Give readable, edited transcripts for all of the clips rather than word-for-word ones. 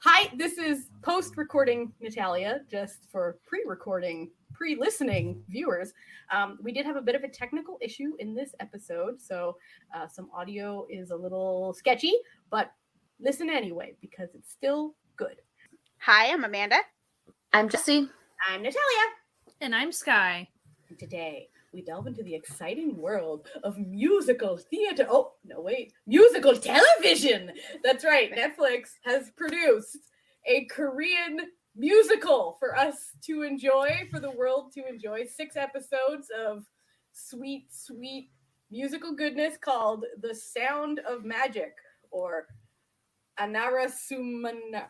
Hi, this is post-recording Natalia, just for pre-recording, pre-listening viewers. We did have a bit of a technical issue in this episode, so some audio is a little sketchy, but listen anyway, because it's still good. Hi, I'm Amanda. I'm Jessie. I'm Natalia. And I'm Sky. And today, we delve into the exciting world of musical theater. Oh, no, wait. Musical television! That's right. Netflix has produced a Korean musical for us to enjoy, for the world to enjoy. 6 episodes of sweet, sweet musical goodness called The Sound of Magic, or Anara Sumanara.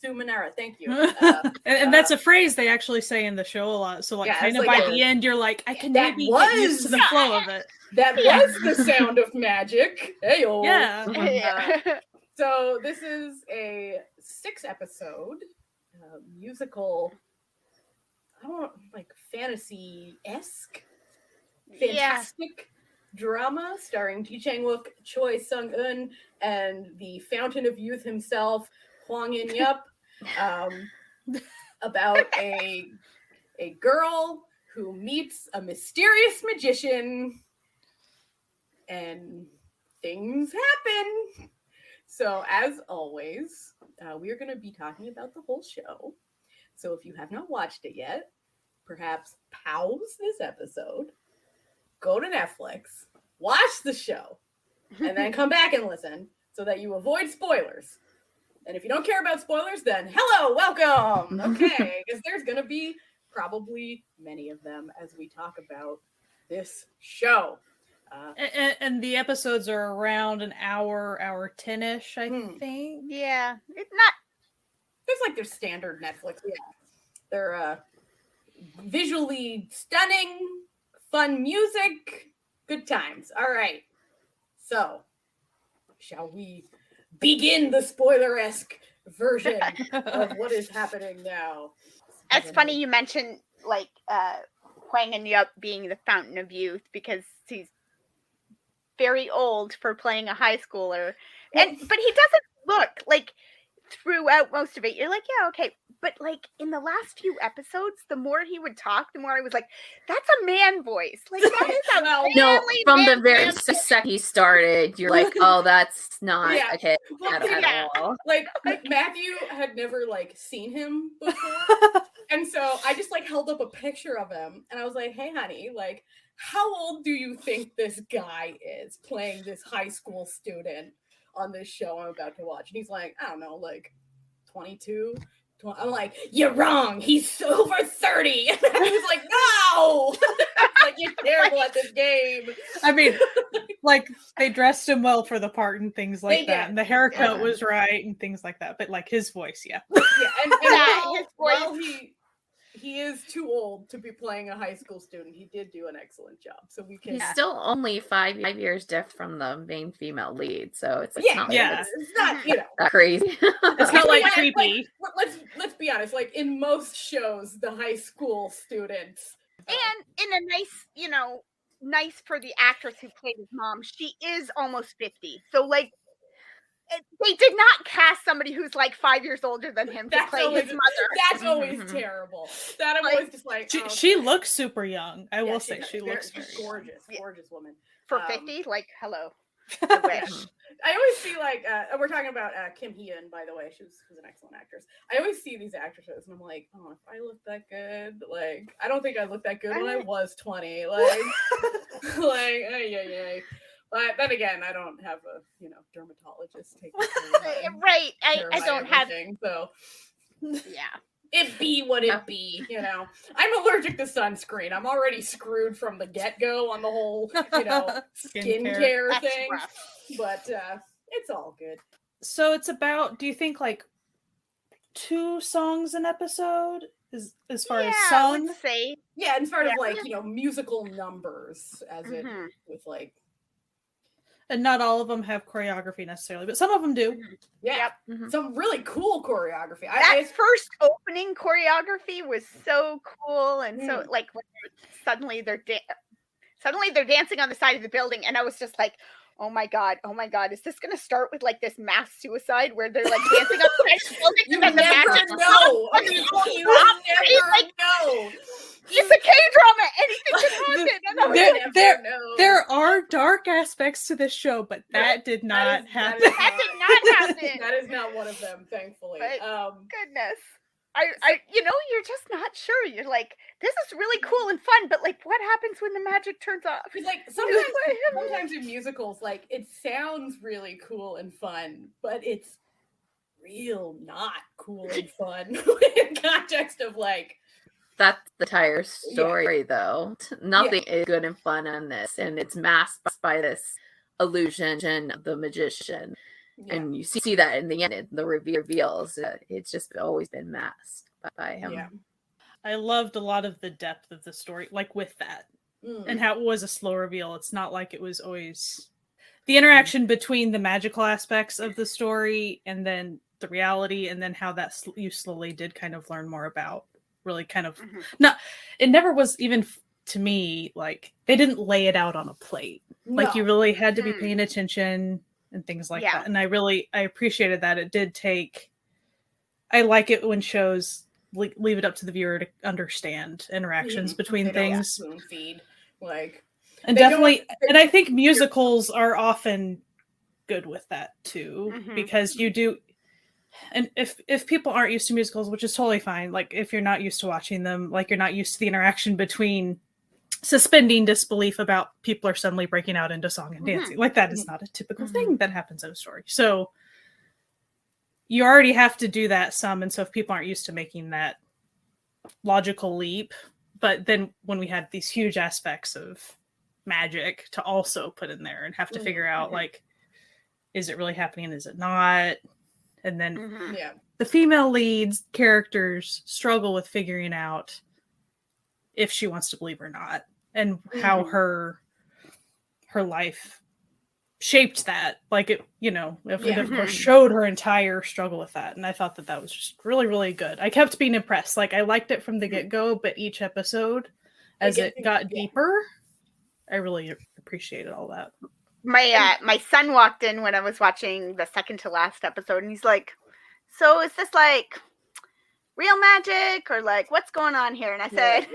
Sumanara, thank you. And that's a phrase they actually say in the show a lot. So, like, kind of by the end, you're like, I can maybe get used to the flow of it. That was the sound of magic. Hey-o. Yeah. So this is a 6-episode musical, I don't know, like fantasy-esque, fantastic drama starring Ji Chang-wook, Choi Sung-eun, and the Fountain of Youth himself, Hwang In-yup, about a girl who meets a mysterious magician and things happen. So as always, we are going to be talking about the whole show. So if you have not watched it yet, perhaps pause this episode, go to Netflix, watch the show, and then come back and listen so that you avoid spoilers. And if you don't care about spoilers, then hello, welcome. Okay, because there's going to be probably many of them as we talk about this show. And the episodes are around an hour 10-ish, I think. Yeah, it's not. There's like their standard Netflix. Yeah, they're visually stunning, fun music, good times. All right, so shall we begin the spoiler-esque version of what is happening now? It's funny you mentioned like Hwang In-yup being the Fountain of Youth because he's very old for playing a high schooler, but he doesn't look like throughout most of it. You're like, yeah, okay, but like in the last few episodes, the more he would talk, the more I was like, that's a man voice. Like that is a manly from man the very voice. second he started, you're like, oh, that's not okay at all. Like Matthew had never like seen him before, and so I just like held up a picture of him, and I was like, hey, honey, like, how old do you think this guy is playing this high school student on this show I'm about to watch? And he's like, I don't know, like 22. I'm like, you're wrong. He's over 30. And I was like, no! Like, you're terrible at this game. I mean, like, they dressed him well for the part and things like that. And the haircut was right and things like that. But, like, his voice, Yeah, and his voice. While he is too old to be playing a high school student, he did do an excellent job. So we can. He's still only 5 years diff from the main female lead, so it's not it's not, you know, that crazy. It's not like creepy. Like, let's be honest. Like in most shows, the high school students, And in a nice, nice for the actress who played his mom, she is almost 50. So like, they did not cast somebody who's like 5 years older than him to play his mother. That's always terrible. That I'm always just like, she looks super young. I will say she looks very gorgeous woman. For 50, like, hello. I wish. I always see like we're talking about Kim Hee-eun, by the way. She's an excellent actress. I always see these actresses and I'm like, oh, if I look that good, like I don't think I looked that good when I was 20. Like ay. But then again, I don't have a dermatologist take right. I don't have so yeah. It be what it be, I'm allergic to sunscreen. I'm already screwed from the get-go on the whole, skincare thing. Rough. But it's all good. So it's about, do you think like 2 songs an episode as far as song? I would say. Yeah, and sort of like, musical numbers as it with like. And not all of them have choreography necessarily, but some of them do. Yeah, some really cool choreography. That first opening choreography was so cool, and so like suddenly they're dancing on the side of the building, and I was just like, Oh my god! Is this gonna start with like this mass suicide where they're like dancing up the building You and then never the magic know. You never like, know. It's a K-drama. Anything can happen. There are dark aspects to this show, but that did not happen. That did not happen. That is not one of them, thankfully. But, goodness. I you're just not sure. You're like, this is really cool and fun, but like, what happens when the magic turns off? Like sometimes in musicals, like it sounds really cool and fun, but it's real not cool and fun in context of like. That's the entire story, though. Nothing is good and fun on this, and it's masked by this illusion of the magician. Yeah. And you see that in the end, the reveals. It's just always been masked by him. Yeah. I loved a lot of the depth of the story, like with that, and how it was a slow reveal. It's not like it was always the interaction between the magical aspects of the story and then the reality, and then how that you slowly did kind of learn more about. Really kind of it never was even to me like they didn't lay it out on a plate. No. Like you really had to be paying attention and things like that. And I appreciated that. It did take. I like it when shows leave it up to the viewer to understand interactions between things. Spoon feed, like, and definitely, and I think musicals are often good with that too, because you do. And if people aren't used to musicals, which is totally fine, like if you're not used to watching them, like you're not used to the interaction between suspending disbelief about people are suddenly breaking out into song and dancing, like that is not a typical thing that happens in a story. So you already have to do that some, and so if people aren't used to making that logical leap, but then when we had these huge aspects of magic to also put in there and have to figure out like, is it really happening? Is it not? And then the female leads characters struggle with figuring out if she wants to believe or not, and how her life shaped that. Like it, of course, showed her entire struggle with that. And I thought that was just really, really good. I kept being impressed. Like I liked it from the get-go, but each episode, as it got deeper, I really appreciated all that. My son walked in when I was watching the second to last episode, and he's like, "So is this like real magic or like what's going on here?" And I said,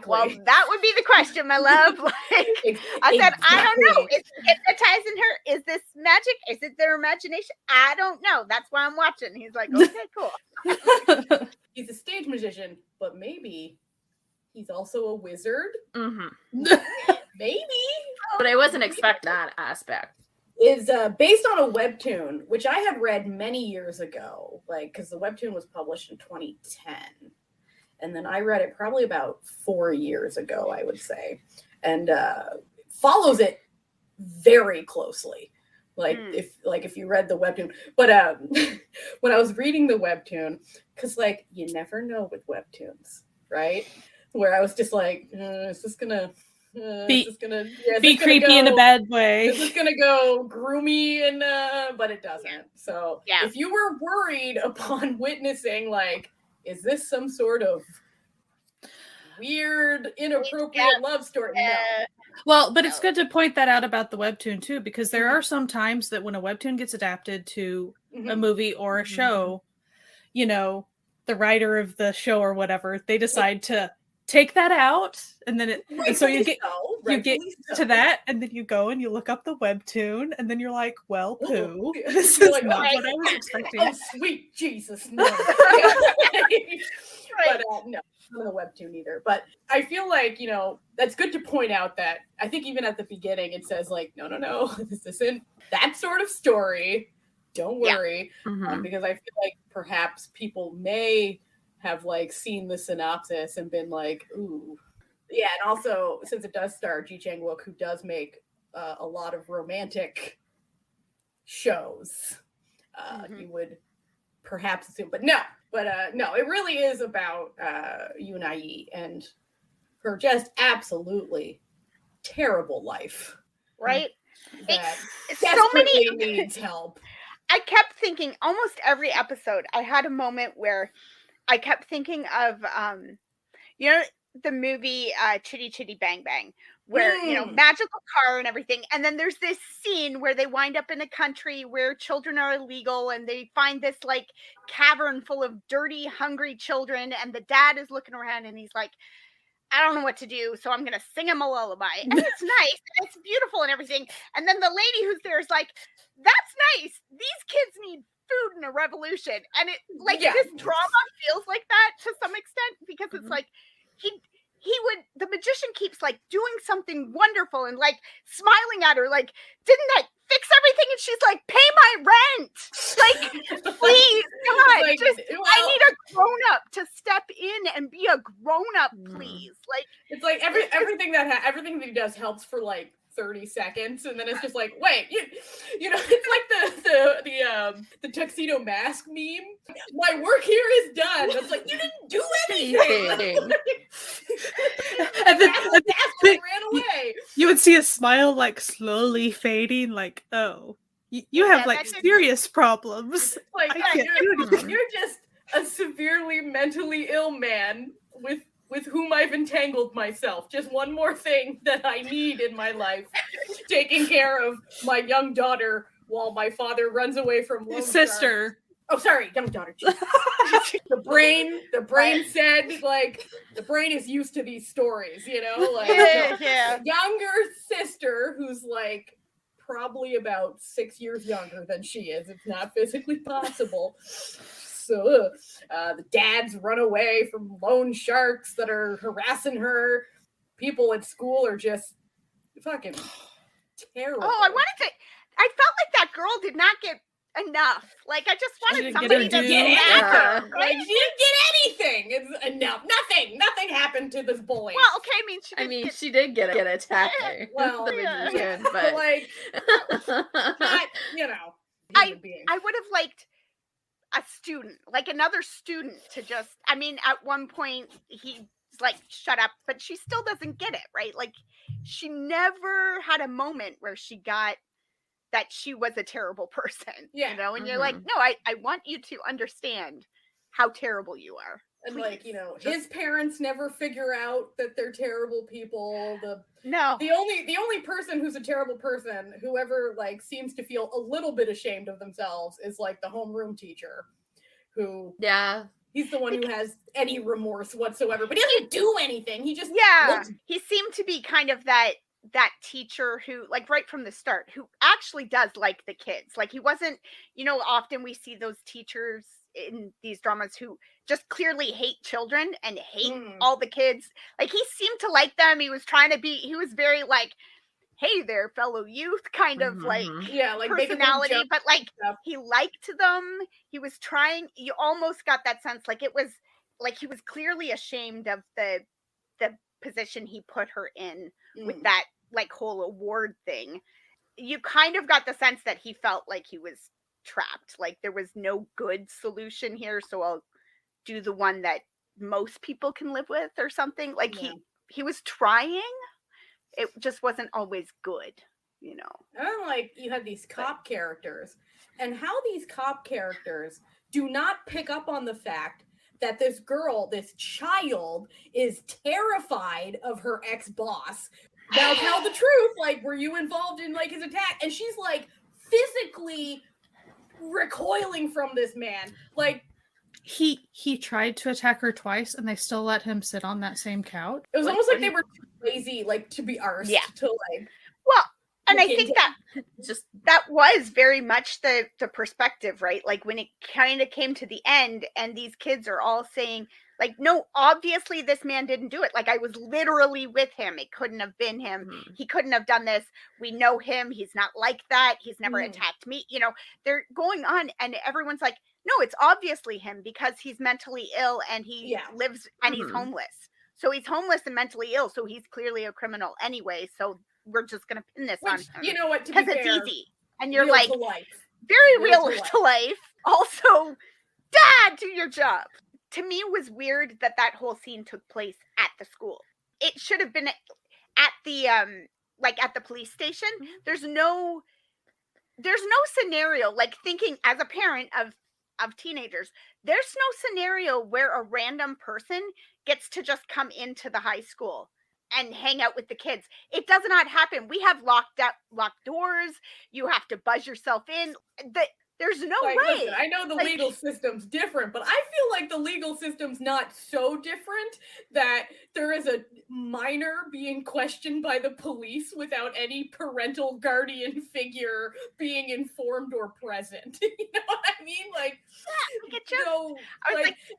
"Well, that would be the question, my love." Like, I said, "I don't know. Is he hypnotizing her? Is this magic? Is it their imagination? I don't know. That's why I'm watching." He's like, "Okay, cool." He's a stage magician, but maybe he's also a wizard. Maybe. But I wasn't expecting that aspect. Is based on a webtoon, which I had read many years ago, like, because the webtoon was published in 2010. And then I read it probably about 4 years ago, I would say. And follows it very closely. Like, if you read the webtoon. But when I was reading the webtoon, because, like, you never know with webtoons, right? Where I was just like, is this going to... be creepy in a bad way. This is gonna go groomy and but it doesn't. So if you were worried upon witnessing, like, is this some sort of weird, inappropriate love story? No. Well, but it's good to point that out about the webtoon too, because there are some times that when a webtoon gets adapted to a movie or a show, the writer of the show or whatever, they decide to take that out, and then you get to that, and then you go and you look up the webtoon, and then you're like, well, poo. This is not what I was expecting. Oh, sweet Jesus, no. But no, not the webtoon either. But I feel like, that's good to point out that I think even at the beginning it says like, no, this isn't that sort of story. Don't worry, because I feel like perhaps people may have like seen the synopsis and been like, ooh. Yeah, and also since it does star Ji Chang-wook, who does make a lot of romantic shows, you would perhaps assume, but no, it really is about Yoon Ah-yi and her just absolutely terrible life. Right? That it's desperately so many needs help. I kept thinking almost every episode, I had a moment where I kept thinking of, the movie Chitty Chitty Bang Bang, where, you know, magical car and everything. And then there's this scene where they wind up in a country where children are illegal, and they find this like cavern full of dirty, hungry children. And the dad is looking around and he's like, I don't know what to do, so I'm going to sing him a lullaby. And it's nice, and it's beautiful and everything. And then the lady who's there is like, that's nice. These kids need food in a revolution. And it like this drama feels like that to some extent, because it's like the magician keeps like doing something wonderful and like smiling at her, like, didn't I fix everything? And she's like, pay my rent. Like, please, God, like, I need a grown-up to step in and be a grown-up, please. Like, it's like everything that he does helps for like 30 seconds, and then it's just like, wait, you know, it's like the tuxedo mask meme. My work here is done. It's like, you didn't do anything. And then ran away. You would see a smile like slowly fading, like, oh, you have like serious problems. Like, you're just a severely mentally ill man with whom I've entangled myself. Just one more thing that I need in my life. Taking care of my young daughter while my father runs away from Lone sister. Star. Oh, sorry, young daughter. The brain said, like, the brain is used to these stories, you know? Like, younger sister who's, like, probably about 6 years younger than she is. It's not physically possible. So the dads run away from loan sharks that are harassing her. People at school are just fucking terrible. Oh, I felt like that girl did not get enough. Like, I just wanted somebody to get at her. Like, she didn't get anything. It's enough. Nothing happened to this bully. Well, okay, she did get attacked. Well, but like, not, you know. I would have liked a student, like another student, to just, I mean, at one point he's like, shut up, but she still doesn't get it, right? Like, she never had a moment where she got that she was a terrible person, you know? And you're like, no, I want you to understand how terrible you are. And like, you know, his parents never figure out that they're terrible people. The only person who's a terrible person, whoever like seems to feel a little bit ashamed of themselves, is like the homeroom teacher, who he's the one who has any remorse whatsoever, but he doesn't do anything. He just he seemed to be kind of that teacher who, like, right from the start, who actually does like the kids. Like, he wasn't, you know, often we see those teachers in these dramas who just clearly hate children and hate all the kids. Like, he seemed to like them. He was very like, hey there, fellow youth, kind of like personality, but like he liked them. He was trying. You almost got that sense, like it was like he was clearly ashamed of the position he put her in with that like whole award thing. You kind of got the sense that he felt like he was trapped, like there was no good solution here, so I'll do the one that most people can live with or something. Like he was trying. It just wasn't always good, you know. And like, you had these cop characters, and how these cop characters do not pick up on the fact that this child is terrified of her ex-boss. Now tell the truth, like, were you involved in like his attack? And she's like physically recoiling from this man. Like, he tried to attack her twice, and they still let him sit on that same couch. It was like, almost like they were too lazy, like, to be arsed to like. Well, and I think that was very much the perspective, right? Like, when it kind of came to the end, and these kids are all saying, like, no, obviously this man didn't do it. Like, I was literally with him. It couldn't have been him. He couldn't have done this. We know him. He's not like that. He's never attacked me. You know, they're going on, and everyone's like, no, it's obviously him because he's mentally ill and he lives and he's homeless. So he's homeless and mentally ill. So he's clearly a criminal anyway. So we're just going to pin this on him. You know what? Because it's easy. And you're like, very real to life. Also, Dad, do your job. To me, it was weird that whole scene took place at the school. It should have been at the at the police station. There's no scenario, like, thinking as a parent of teenagers, there's no scenario where a random person gets to just come into the high school and hang out with the kids. It does not happen. We have locked doors. You have to buzz yourself in. There's no way. Listen, I know the legal system's different, but I feel like the legal system's not so different that there is a minor being questioned by the police without any parental guardian figure being informed or present. You know what I mean? Like,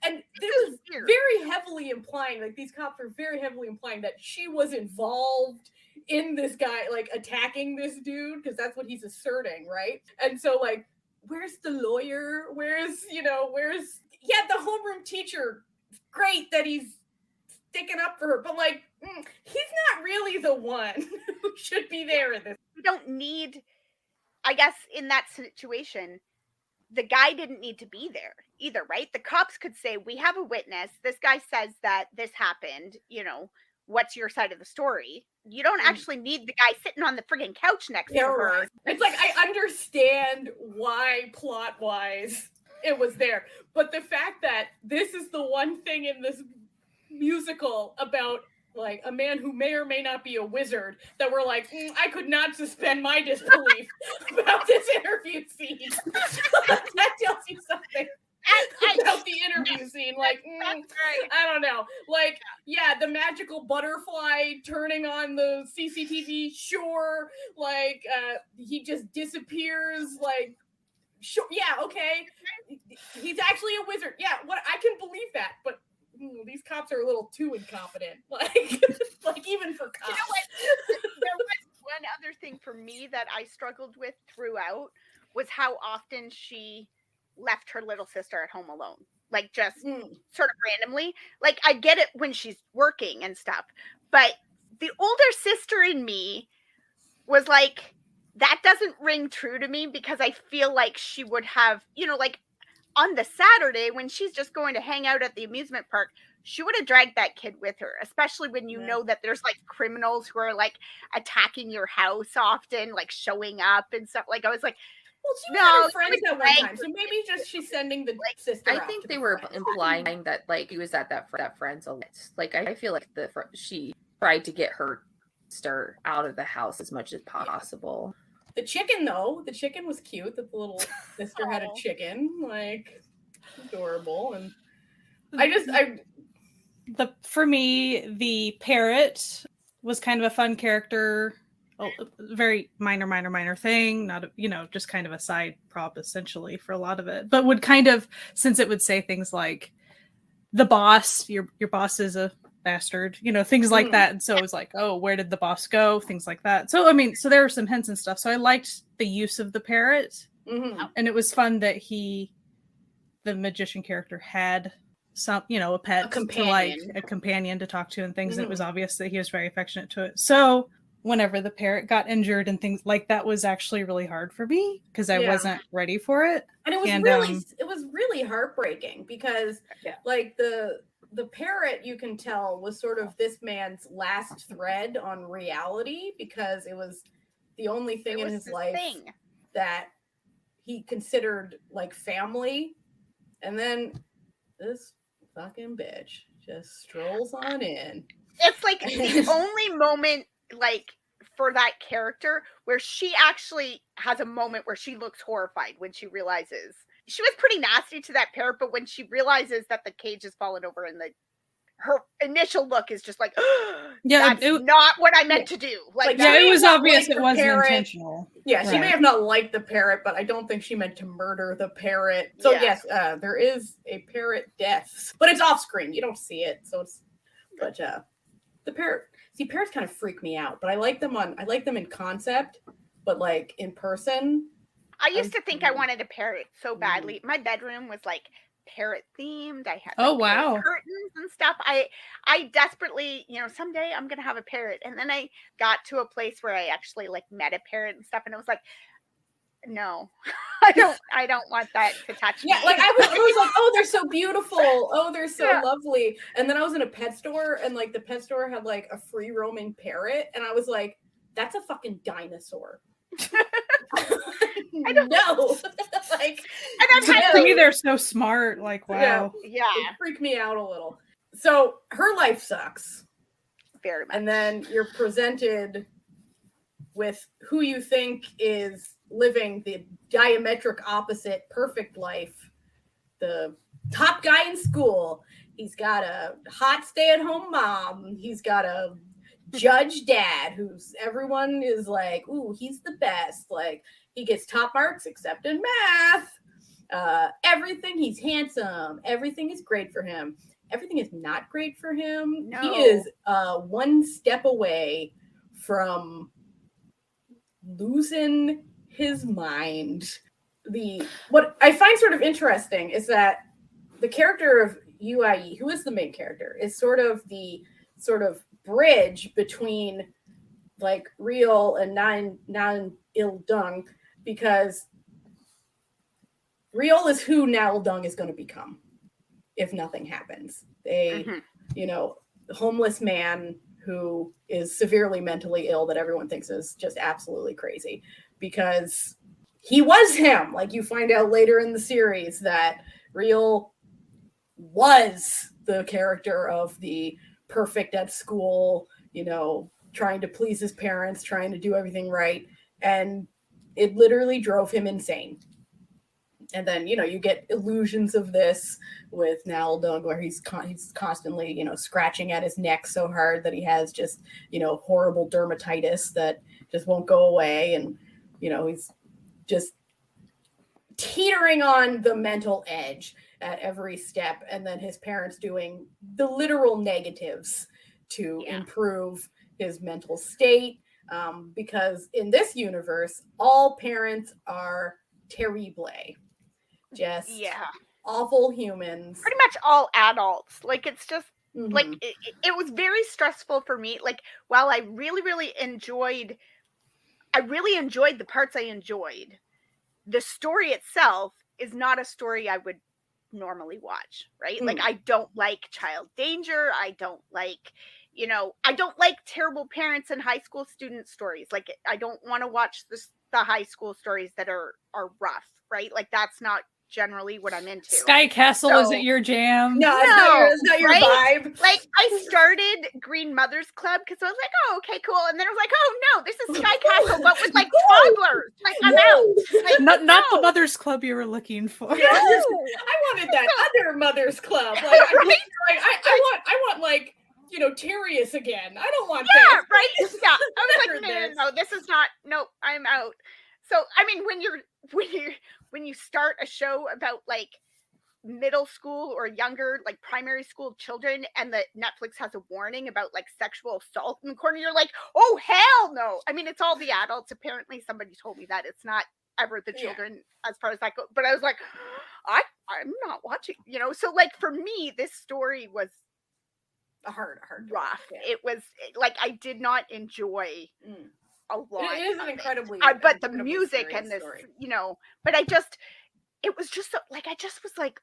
and this is very heavily implying, like, these cops are very heavily implying that she was involved in this guy, like, attacking this dude, because that's what he's asserting, right? And so, like, where's the lawyer? Where's the homeroom teacher? Great that he's sticking up for her, but like, he's not really the one who should be there in this. We don't need, I guess, in that situation, the guy didn't need to be there either, right? The cops could say, we have a witness. This guy says that this happened. What's your side of the story? You don't actually need the guy sitting on the friggin' couch next to her. It's like, I understand why plot-wise it was there, but the fact that this is the one thing in this musical about, like, a man who may or may not be a wizard, that we're like, I could not suspend my disbelief about this interview scene. That tells you something. About the interview scene, like, I don't know, like, yeah, the magical butterfly turning on the CCTV, sure, like, he just disappears, like, sure, yeah, okay, he's actually a wizard, yeah, what, I can believe that, but these cops are a little too incompetent, like, like, even for cops. You know what? There was one other thing for me that I struggled with throughout, was how often she left her little sister at home alone, like, just sort of randomly. Like, I get it when she's working and stuff, but the older sister in me was like, that doesn't ring true to me, because I feel like she would have, like, on the Saturday when she's just going to hang out at the amusement park, she would have dragged that kid with her, especially when you know that there's, like, criminals who are, like, attacking your house often, like, showing up and stuff. Like, I was like, well, she had her friends at one time, so maybe just she's sending the sister. I think they were implying that, like, he was at that friend's a lot. Like, I feel like she tried to get her sister out of the house as much as possible. The chicken, though, the chicken was cute. That the little sister had a chicken, like, adorable, and for me, the parrot was kind of a fun character. Very minor thing, not just kind of a side prop essentially for a lot of it, but would kind of, since it would say things like the boss, your boss is a bastard, things like that, and so it was like, oh, where did the boss go, things like that. So I mean, so there were some hints and stuff, so I liked the use of the parrot, and it was fun that the magician character had some, a pet, a companion to talk to and things, and it was obvious that he was very affectionate to it. So whenever the parrot got injured and things like that was actually really hard for me, because I wasn't ready for it. And it was really heartbreaking, because like the parrot, you can tell, was sort of this man's last thread on reality, because it was the only thing in his life that he considered like family. And then this fucking bitch just strolls on in. It's like the only moment, like, for that character where she actually has a moment where she looks horrified when she realizes she was pretty nasty to that parrot, but when she realizes that the cage has fallen over and her initial look is just like, that's not what I meant to do. Like, it was obvious it wasn't intentional. Yeah, she may have not liked the parrot, but I don't think she meant to murder the parrot. So yes, there is a parrot death, but it's off screen. You don't see it, so it's. But the parrot. See, parrots kind of freak me out, but I like them in concept, but like in person. I used to think I wanted a parrot so badly. My bedroom was like parrot themed. I had curtains and stuff. I desperately, someday I'm gonna have a parrot. And then I got to a place where I actually like met a parrot and stuff, and it was like, no, I don't want that to touch me. Yeah, like I was like, oh, they're so beautiful. Oh, they're so lovely. And then I was in a pet store, and like the pet store had like a free roaming parrot, and I was like, that's a fucking dinosaur. I don't know. Like, and to me, they're so smart. Like, wow. Yeah. It freaked me out a little. So her life sucks. Very much. And then you're presented with who you think is living the diametric opposite perfect life. The top guy in school. He's got a hot stay-at-home mom. He's got a judge dad who's everyone is like, ooh, he's the best. Like, he gets top marks except in math. Everything, he's handsome. Everything is great for him. Everything is not great for him. No. He is one step away from losing his mind. What I find sort of interesting is that the character of UIE, who is the main character, is sort of the bridge between like real and non il dung, because real is who Nal Dung is going to become if nothing happens. Homeless man who is severely mentally ill that everyone thinks is just absolutely crazy, because he was him. Like, you find out later in the series that Real was the character of the perfect at school, trying to please his parents, trying to do everything right. And it literally drove him insane. And then, you get illusions of this with Nal Dung, where he's constantly, scratching at his neck so hard that he has just, horrible dermatitis that just won't go away. And, he's just teetering on the mental edge at every step. And then his parents doing the literal negatives to improve his mental state. Because in this universe, all parents are terrible. Just awful humans. Pretty much all adults. Like, it's just like it was very stressful for me. Like, while I really, really enjoyed the parts I enjoyed, the story itself is not a story I would normally watch, right? Like, I don't like child danger. I don't like terrible parents and high school student stories. Like, I don't want to watch the high school stories that are rough, right? Like, that's not generally what I'm into. Sky Castle isn't your jam. No, it's not your vibe. Like, I started Green Mothers Club because I was like, oh, okay, cool. And then I was like, oh no, this is Sky Castle, but with like toddlers. Like, I'm out. Like, not the Mothers Club you were looking for. Yeah. I wanted that other Mothers Club. Like, I want like, Terrius again. I don't want that. Yeah, right? Yeah. I was like, no, this is not. Nope, I'm out. So, I mean, when you start a show about like middle school or younger, like primary school children, and that Netflix has a warning about like sexual assault in the corner, you're like, oh hell no. I mean, it's all the adults. Apparently somebody told me that it's not ever the children as far as that goes. But I was like, I'm not watching, So like, for me, this story was a hard rough. It was like, I did not enjoy a lot. It is an incredibly but the music and this story. But it was just so, like, I just was like,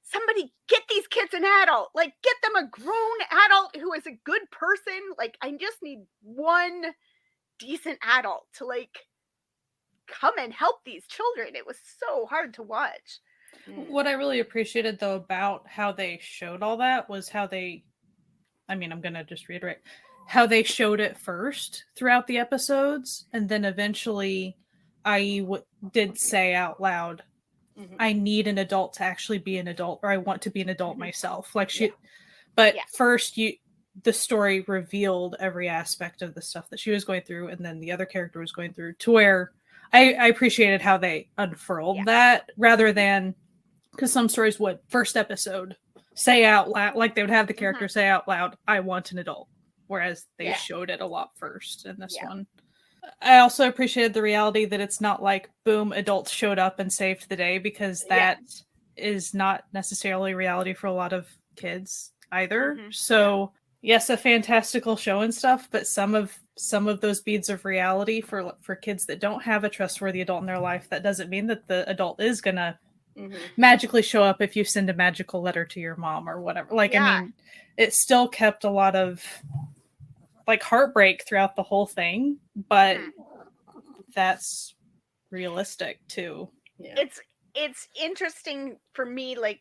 somebody get these kids an adult, like, get them a grown adult who is a good person. Like, I just need one decent adult to like come and help these children. It was so hard to watch. What I really appreciated though about how they showed all that was how I'm gonna just reiterate how they showed it first throughout the episodes, and then eventually did say out loud, I need an adult to actually be an adult, or I want to be an adult myself. Like, first the story revealed every aspect of the stuff that she was going through, and then the other character was going through, to where I appreciated how they unfurled that, rather than, because some stories would first episode say out loud, like they would have the character say out loud, I want an adult. Whereas they showed it a lot first in this one. I also appreciated the reality that it's not like, boom, adults showed up and saved the day, because that is not necessarily reality for a lot of kids either. So, yes, a fantastical show and stuff, but some of those beads of reality for kids that don't have a trustworthy adult in their life, that doesn't mean that the adult is going to magically show up if you send a magical letter to your mom or whatever. Like, I mean, it still kept a lot of like heartbreak throughout the whole thing, but that's realistic too. It's interesting for me, like,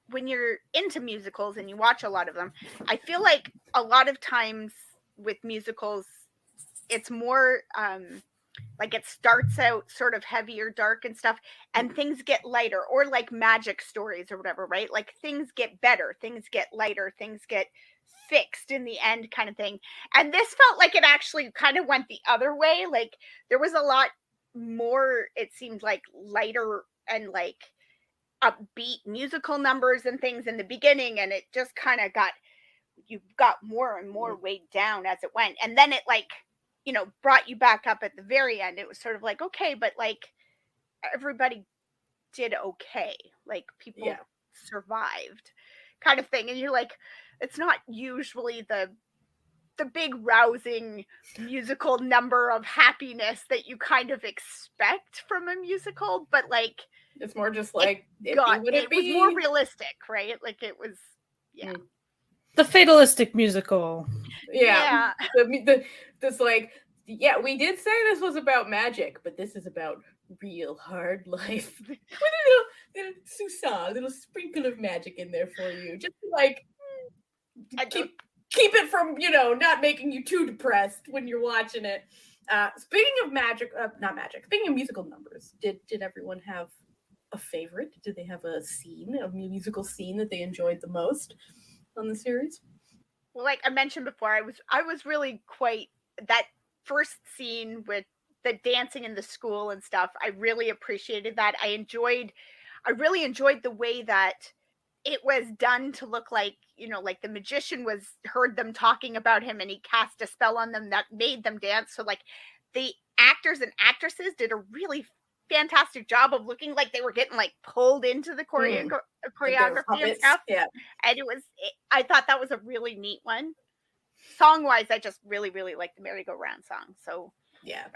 when you're into musicals and you watch a lot of them, I feel like a lot of times with musicals, it's more like it starts out sort of heavier, dark and stuff, and things get lighter, or like magic stories or whatever, right? Like things get better, things get lighter, things get fixed in the end kind of thing. And this felt like it actually kind of went the other way. Like there was a lot more, it seemed like, lighter and like upbeat musical numbers and things in the beginning, and it just kind of got more and more weighed down as it went, and then it like brought you back up at the very end. It was sort of like, okay, but like everybody did okay, like people survived kind of thing, and you're like, it's not usually the big rousing musical number of happiness that you kind of expect from a musical, but like it's more just like it was more realistic, right? Like it was the fatalistic musical. This like, we did say this was about magic, but this is about real hard life with a little sprinkle of magic in there for you, just to like keep it from not making you too depressed when you're watching it. Speaking of speaking of musical numbers, did everyone have a favorite? Did they have a musical scene that they enjoyed the most on the series? Well, like I mentioned before, I was really quite, that first scene with the dancing in the school and stuff, I really appreciated that. I really enjoyed the way that it was done to look like, like the magician heard them talking about him and he cast a spell on them that made them dance. So like the actors and actresses did a really fantastic job of looking like they were getting like pulled into the choreography and stuff. Yeah. And I thought that was a really neat one. Song wise, I just really, really like the merry-go-round song. So yeah,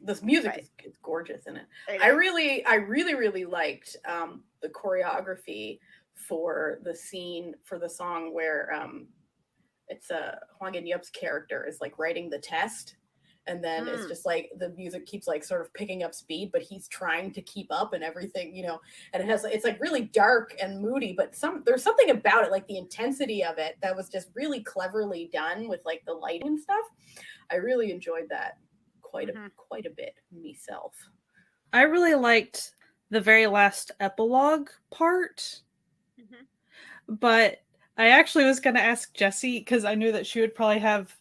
this music is gorgeous in it. I really, really liked the choreography for the scene for the song where it's Hwang In-yup's character is like writing the test, and then it's just like the music keeps like sort of picking up speed, but he's trying to keep up and everything, and it's like really dark and moody, but there's something about it, like the intensity of it, that was just really cleverly done with like the lighting and stuff. I really enjoyed that quite a bit myself. I really liked the very last epilogue part, but I actually was going to ask Jessie because I knew that she would probably have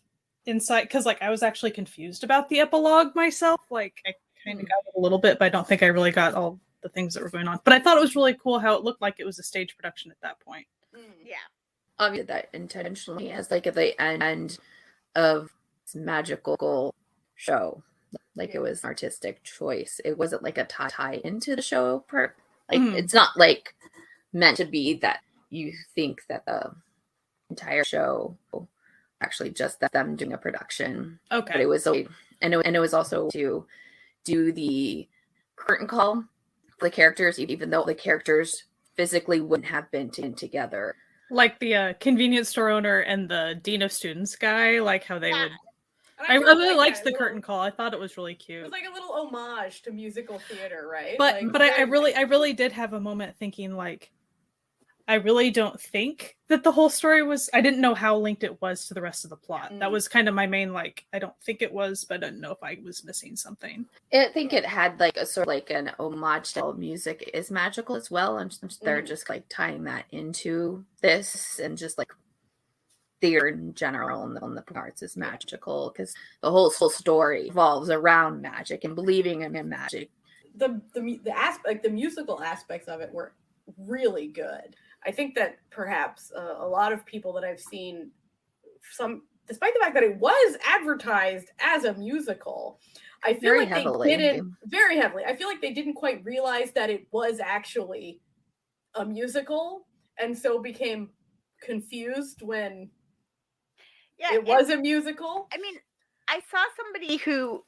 insight, because like I was actually confused about the epilogue myself. Like I kind of got it a little bit, but I don't think I really got all the things that were going on. But I thought it was really cool how it looked like it was a stage production at that point. Yeah, obviously that intentionally as like at the end of this magical show, like it was an artistic choice. It wasn't like a tie into the show part. Like it's not like meant to be that you think that the entire show actually just them doing a production. Okay. But it was it was also to do the curtain call for the characters, even though the characters physically wouldn't have been together. Like the convenience store owner and the dean of students guy, like how they would. I really liked the curtain call. I thought it was really cute. It was like a little homage to musical theater, right? But like, I really did have a moment thinking like, I really don't think that the whole story was, I didn't know how linked it was to the rest of the plot. That was kind of my main, like, I don't think it was, but I didn't know if I was missing something. I think it had like a sort of like an homage to music is magical as well. And they're just like tying that into this, and just like theater in general and the arts is magical because the whole story revolves around magic and believing in magic. The musical aspects of it were really good. I think that perhaps a lot of people that I've seen, despite the fact that it was advertised as a musical, I feel very like heavily. they didn't very heavily. I feel like they didn't quite realize that it was actually a musical, and so became confused when it was a musical. I mean, I saw somebody who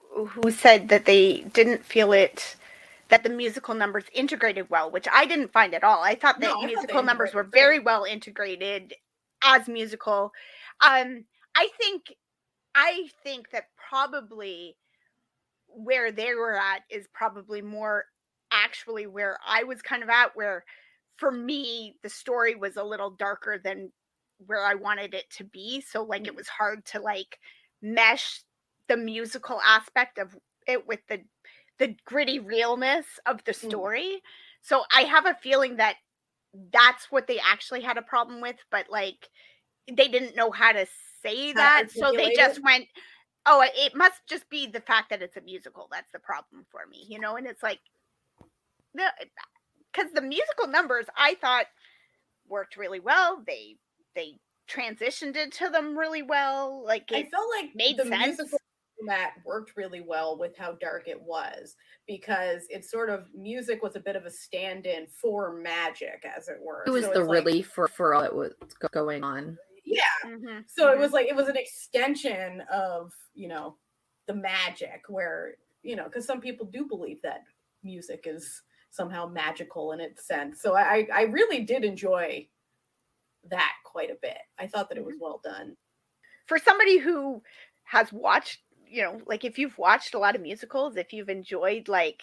said that they didn't feel it, that the musical numbers integrated well, which I didn't find at all. I thought that musical numbers were very well integrated as musical. I think that probably where they were at is probably more actually where I was kind of at, where for me, the story was a little darker than where I wanted it to be. So like it was hard to like mesh the musical aspect of it with the gritty realness of the story. So I have a feeling that that's what they actually had a problem with, but like they didn't know how to say that. So they just went, oh, it must just be the fact that it's a musical. That's the problem for me, you know? And it's like, because the musical numbers I thought worked really well. They transitioned into them really well. Like I felt like made the sense. musical format worked really well with how dark it was, because it's sort of music was a bit of a stand-in for magic, as it were. It was so the relief for all that was going on. Yeah. So it was like, it was an extension of, you know, the magic, where, you know, because some people do believe that music is somehow magical in its sense. So I really did enjoy that quite a bit. I thought that it was well done. For somebody who has watched, you know, like if you've watched a lot of musicals, if you've enjoyed like,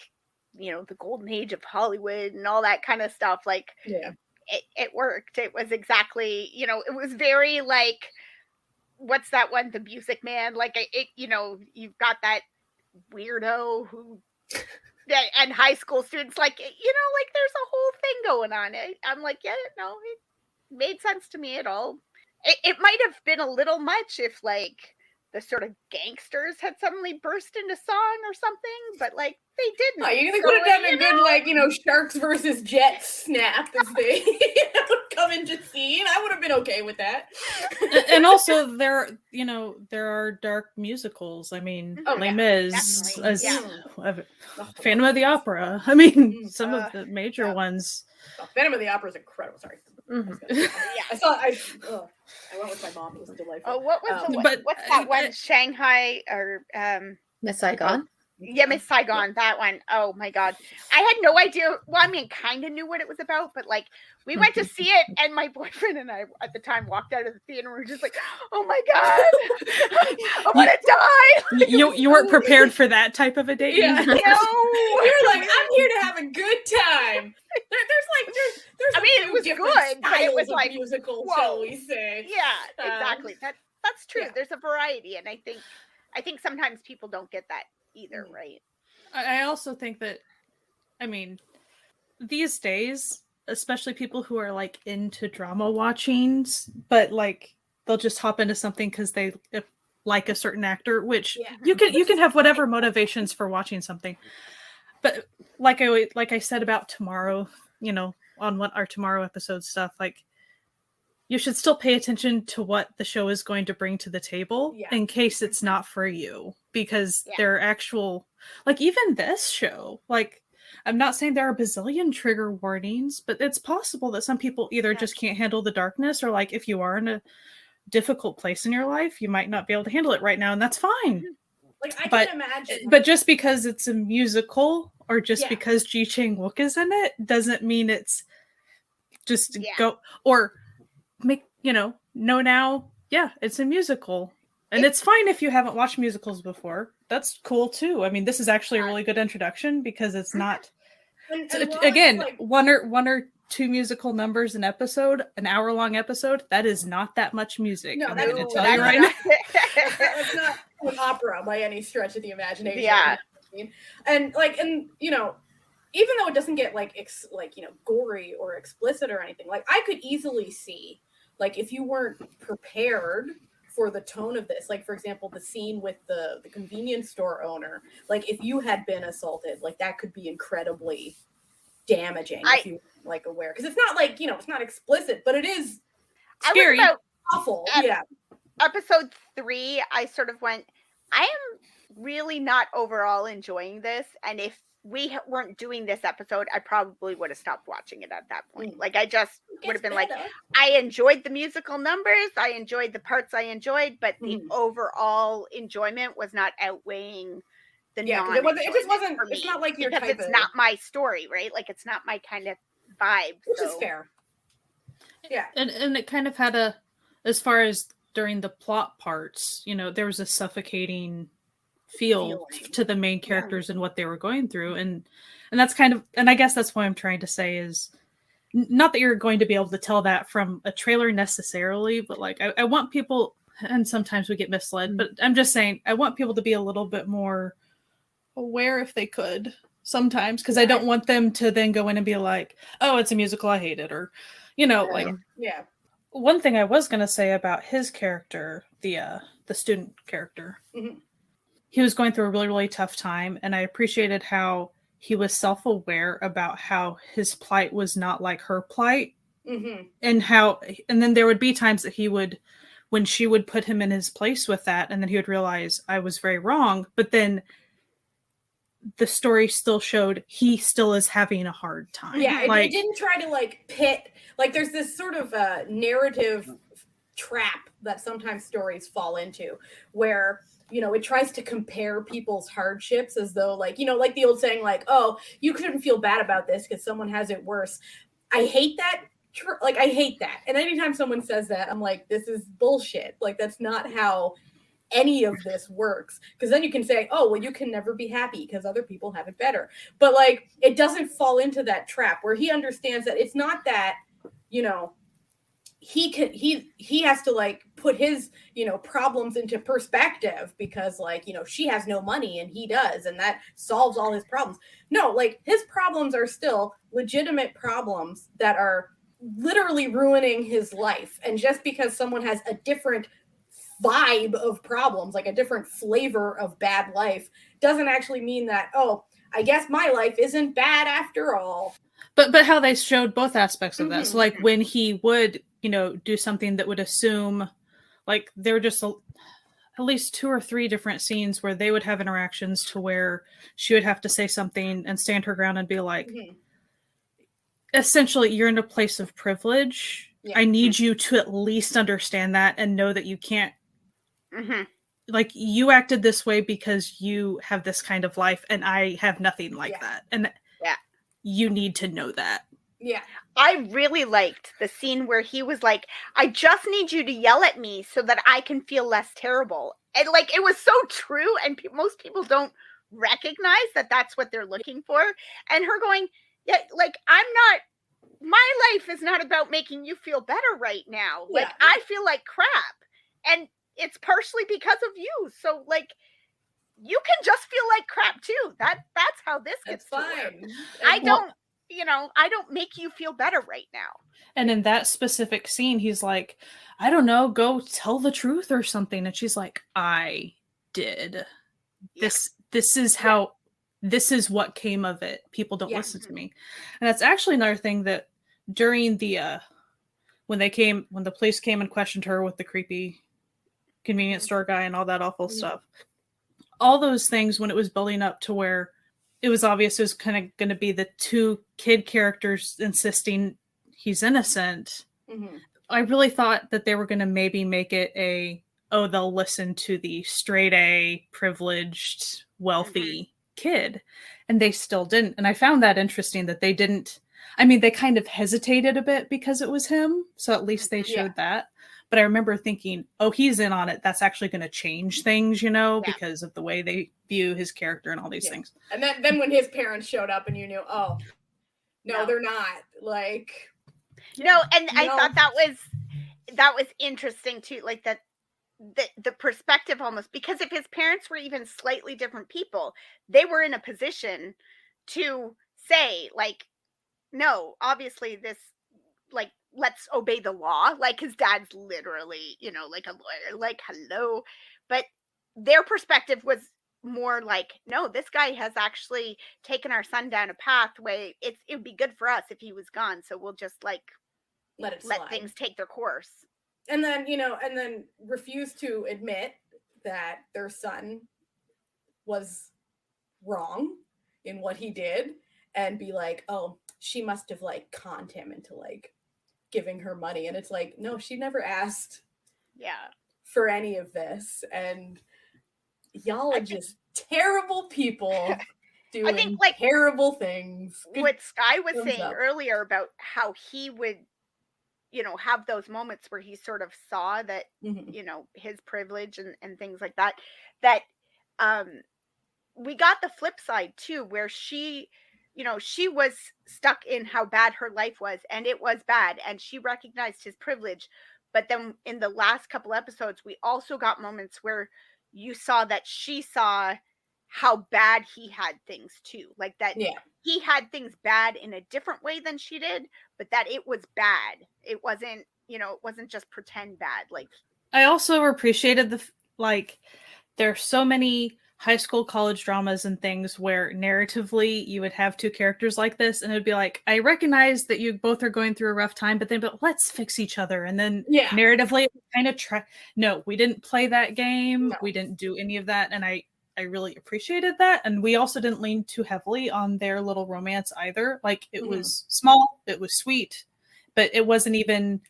you know, the golden age of Hollywood and all that kind of stuff, like it worked. It was exactly, you know, it was very like, what's that one, The Music Man? Like it, you know, you've got that weirdo who and high school students, like, you know, like there's a whole thing going on. I'm like, yeah, no, it made sense to me at all. It might have been a little much if like the sort of gangsters had suddenly burst into song or something, but like they didn't. Oh, you could have done a good, like, you know, Sharks versus Jets snap as they come into scene. I would have been okay with that. And also there are dark musicals. I mean, Les Mis, as Phantom of the Opera. I mean, some of the major ones. Oh, Phantom of the Opera is incredible. Sorry. I went with my mom. It was delightful. Oh, what was what's that one? Shanghai or Miss Saigon? Yeah, Miss Saigon, that one. Oh my God. I had no idea. Well, I mean, kind of knew what it was about, but like we went to see it and my boyfriend and I at the time walked out of the theater and we were just like, oh my God, I want to die. You weren't prepared for that type of a date? Yeah. No. You're like, I'm here to have a good time. There's I mean, it was good, but it was like musical, shall we say. Yeah, exactly. That's true. Yeah. There's a variety, and I think sometimes people don't get that either, right? I also think that, I mean, these days, especially people who are like into drama watchings, but like they'll just hop into something because they like a certain actor, which you can have whatever motivations for watching something. But like I said about tomorrow, you know, on what our tomorrow episode stuff, like you should still pay attention to what the show is going to bring to the table in case it's not for you, because there are actual, like even this show, like I'm not saying there are a bazillion trigger warnings, but it's possible that some people either just can't handle the darkness, or like if you are in a difficult place in your life, you might not be able to handle it right now, and that's fine. Like I can imagine. But just because it's a musical or just because Ji Chang-wook is in it doesn't mean it's just go or make, you know now, it's a musical. And it's fine if you haven't watched musicals before. That's cool too. I mean, this is actually a really good introduction because it's not again, like, one or two musical numbers an episode, an hour-long episode. That is not that much music. No, I'm going to tell you right now. It's not an opera by any stretch of the imagination. Yeah. And like, and you know, even though it doesn't get like gory or explicit or anything, like I could easily see, like if you weren't prepared for the tone of this, like for example, the scene with the convenience store owner, like if you had been assaulted, like that could be incredibly damaging if you like aware, because it's not like, it's not explicit, but it is scary, awful. Episode 3, I sort of went, I am really not overall enjoying this, and if we weren't doing this episode, I probably would have stopped watching it at that point. Like I just would have been like, I enjoyed the musical numbers, I enjoyed the parts I enjoyed, but the overall enjoyment was not outweighing the it just wasn't. It's not like your because it's not my story, right? Like it's not my kind of vibe, which is fair. Yeah, and it kind of had as far as during the plot parts, there was a suffocating feel to the main characters and what they were going through, and that's kind of, and I guess that's what I'm trying to say is not that you're going to be able to tell that from a trailer necessarily, but like I want people, and sometimes we get misled, but I'm just saying I want people to be a little bit more aware if they could sometimes, because I don't want them to then go in and be like, oh, it's a musical, I hate it, or like one thing I was going to say about his character, the student character, he was going through a really, really tough time, and I appreciated how he was self-aware about how his plight was not like her plight, and then there would be times that he would, when she would put him in his place with that, and then he would realize I was very wrong, but then the story still showed he still is having a hard time. Yeah, it didn't try to like pit, like there's this sort of narrative trap that sometimes stories fall into where it tries to compare people's hardships as though like like the old saying like, oh, you couldn't feel bad about this because someone has it worse. I hate that. I hate that. And anytime someone says that, I'm like, this is bullshit. Like, that's not how any of this works. Because then you can say, oh, well, you can never be happy because other people have it better. But like, it doesn't fall into that trap where he understands that it's not that, he has to like put his problems into perspective because like she has no money and he does, and that solves all his problems. No, like his problems are still legitimate problems that are literally ruining his life, and just because someone has a different vibe of problems, like a different flavor of bad life, doesn't actually mean that, oh, I guess my life isn't bad after all. But how they showed both aspects of that. So like when he would, do something that would assume, like there were just at least 2 or 3 different scenes where they would have interactions to where she would have to say something and stand her ground and be like, essentially, you're in a place of privilege. Yeah. I need you to at least understand that and know that you can't, like you acted this way because you have this kind of life and I have nothing like that. And you need to know that. Yeah. I really liked the scene where he was like, I just need you to yell at me so that I can feel less terrible. And like, it was so true. And most people don't recognize that that's what they're looking for. And her going, yeah, like, my life is not about making you feel better right now. Yeah. Like, I feel like crap. And it's partially because of you. So like, you can just feel like crap too. That's how this gets fine. I don't make you feel better right now. And in that specific scene, he's like, I don't know, go tell the truth or something. And she's like, I did. Yeah. This is how, this is what came of it. People don't listen to me. And that's actually another thing that during the, when the police came and questioned her with the creepy convenience store guy and all that awful stuff, all those things, when it was building up to where it was obvious it was kind of going to be the 2 kid characters insisting he's innocent, I really thought that they were going to maybe make it they'll listen to the straight A, privileged, wealthy kid. And they still didn't. And I found that interesting that they didn't. I mean, they kind of hesitated a bit because it was him. So at least they showed that. But I remember thinking, oh, he's in on it. That's actually going to change things, because of the way they view his character and all these things. And then when his parents showed up and you knew, oh, no, they're not. Like, no, and I thought that was interesting too. Like that, the perspective almost, because if his parents were even slightly different people, they were in a position to say like, no, obviously this, like, let's obey the law. Like his dad's literally, like a lawyer, like, hello. But their perspective was more like, no, this guy has actually taken our son down a pathway. It would be good for us if he was gone. So we'll just like let things take their course. And then, and then refuse to admit that their son was wrong in what he did and be like, oh, she must have like conned him into like giving her money. And it's like, no, she never asked for any of this. And y'all are just terrible people doing terrible things. What Sky was saying earlier about how he would, have those moments where he sort of saw that, his privilege and things like that we got the flip side too, where she, you know, she was stuck in how bad her life was, and it was bad, and she recognized his privilege. But then in the last couple episodes, we also got moments where you saw that she saw how bad he had things too. Like that he had things bad in a different way than she did, but that it was bad. It wasn't, you know, it wasn't just pretend bad. Like, I also appreciated there's so many high school, college dramas and things where narratively you would have two characters like this, and it'd be like, I recognize that you both are going through a rough time, but let's fix each other. And then narratively kind of no, we didn't play that game. No. We didn't do any of that. And I really appreciated that. And we also didn't lean too heavily on their little romance either. Like, it was small, it was sweet, but it wasn't even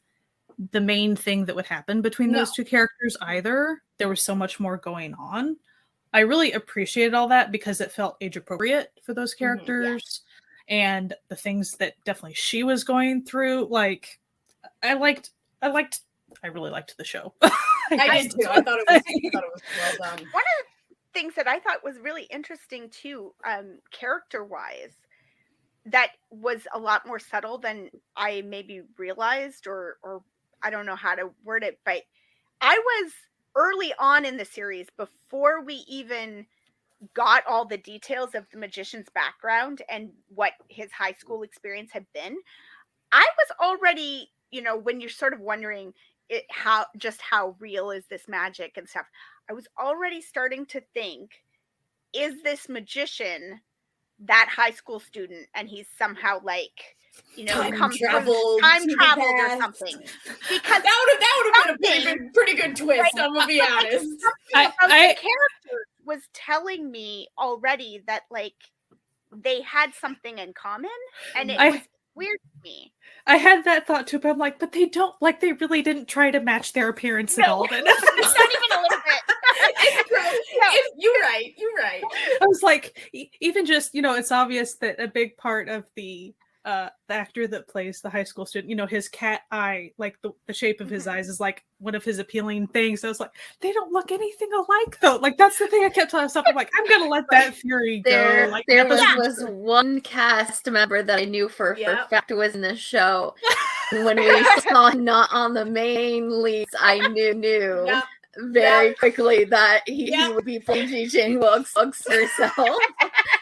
the main thing that would happen between those two characters either. There was so much more going on. I really appreciated all that because it felt age appropriate for those characters and the things that definitely she was going through. Like, I really liked the show. I did too. I thought it was well done. One of the things that I thought was really interesting too, character-wise, that was a lot more subtle than I maybe realized, or I don't know how to word it, but I was early on in the series, before we even got all the details of the magician's background and what his high school experience had been, I was already, you know, when you're sort of wondering how real is this magic and stuff, I was already starting to think, is this magician that high school student, and he's somehow like, you know, time traveled or something? Because that would have been a pretty good twist. Right? I'm gonna be honest. The character was telling me already that like they had something in common, and it was weird to me. I had that thought too, but I'm like, but they don't, like, they really didn't try to match their appearance at all. It's not even a little bit. You're right. I was like, even just, you know, it's obvious that a big part of the actor that plays the high school student, you know, his cat eye, like the shape of his eyes is like one of his appealing things. I was like, they don't look anything alike though. Like, that's the thing I kept telling myself. I'm like, I'm gonna let that theory go. Like, there was one cast member that I knew for a fact was in the show. When we saw not on the main leads, I knew very quickly that he would be playing Ji-Chang Wook's herself.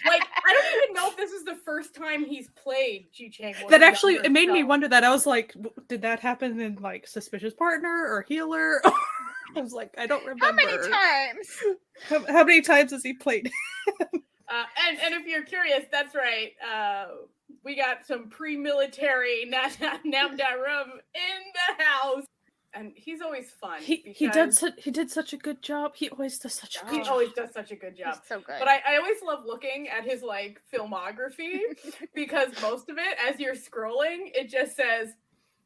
Like, I don't even know if this is the first time he's played Ji-Chang Wook. That actually, it made me wonder that. I was like, did that happen in like Suspicious Partner or Healer? I was like, I don't remember. How many times? How many times has he played? And if you're curious, that's right. We got some pre-military Namdarum in the house. And he's always fun. He did such a good job. He always does such a good job. He always does such a good job. He's so good. But I always love looking at his like filmography because most of it, as you're scrolling, it just says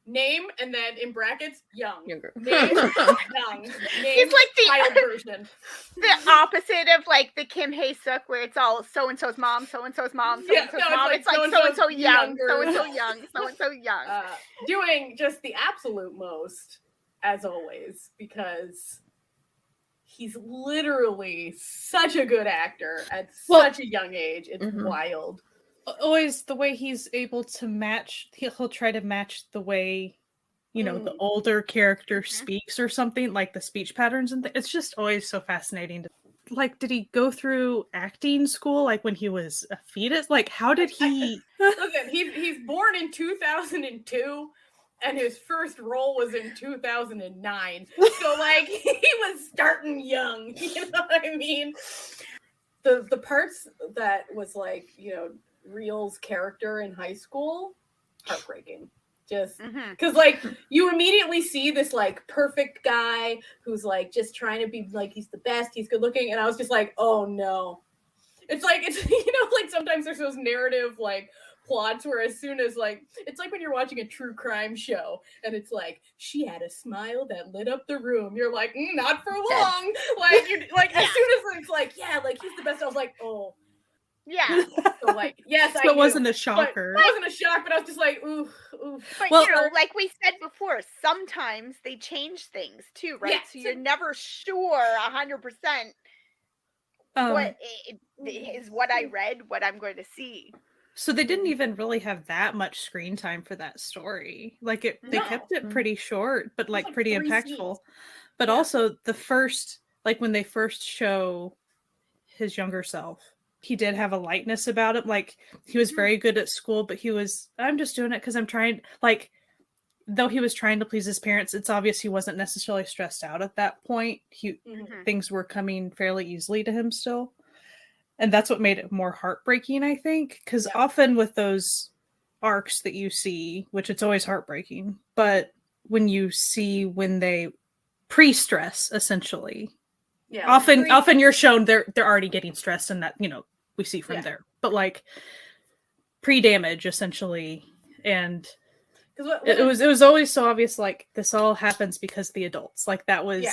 name and then in brackets younger. Name young. Name he's like the child version. The opposite of like the Kim Hae-suk, where it's all so and so's mom, so and so's mom, so and so's mom. It's like so and so young, so and so young, so and so young. Doing just the absolute most, as always, because he's literally such a good actor at such a young age. It's wild. Always the way he's able to match, he'll try to match the way, you know, the older character speaks or something, like the speech patterns and it's just always so fascinating. Like, did he go through acting school like when he was a fetus? Like, how did he? Listen, he's born in 2002. And his first role was in 2009. So, like, he was starting young. You know what I mean? The parts that was, like, you know, Real's character in high school, heartbreaking. Just, because, like, you immediately see this, like, perfect guy who's, like, just trying to be, like, he's the best, he's good looking. And I was just like, oh, no. It's, you know, like, sometimes there's those narrative, like, plots where as soon as like it's like when you're watching a true crime show and it's like she had a smile that lit up the room, you're like not for long. Like you're like as soon as it's like like he's the best, I was like so like yes, so it wasn't a shocker. It wasn't a shock, but I was just like ooh. But well, you know, like we said before, sometimes they change things too, right? So you're never sure 100% what is what I read, what I'm going to see. So they didn't even really have that much screen time for that story. Like they kept it pretty short, but like pretty impactful. Scenes. But also the first, like when they first show his younger self, he did have a lightness about him. Like he was very good at school, but I'm just doing it because I'm trying, like, though he was trying to please his parents, it's obvious he wasn't necessarily stressed out at that point. Things were coming fairly easily to him still. And that's what made it more heartbreaking, I think. Because often with those arcs that you see, which it's always heartbreaking, but when you see when they pre-stress, essentially, often you're shown they're already getting stressed, and that, you know, we see from there. But like pre-damage, essentially, and it was always so obvious, like, this all happens because the adults, like, that was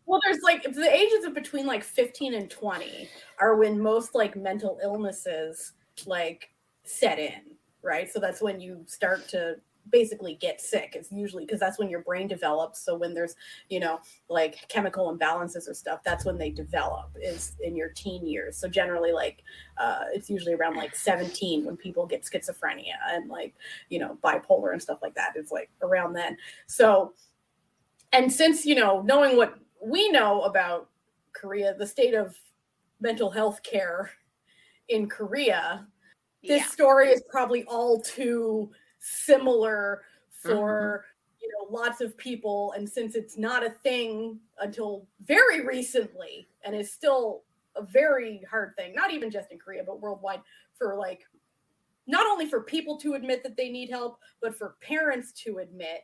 well, there's like the ages of between like 15 and 20 are when most like mental illnesses like set in, right? So that's when you start to basically get sick. It's usually because that's when your brain develops. So when there's, you know, like chemical imbalances or stuff, that's when they develop, is in your teen years. So generally, like it's usually around like 17 when people get schizophrenia and like, you know, bipolar and stuff like that. It's like around then. So, and since, you know, knowing what we know about Korea, the state of mental health care in Korea, this story is probably all too similar for you know, lots of people. And since it's not a thing until very recently, and is still a very hard thing, not even just in Korea, but worldwide, for like not only for people to admit that they need help, but for parents to admit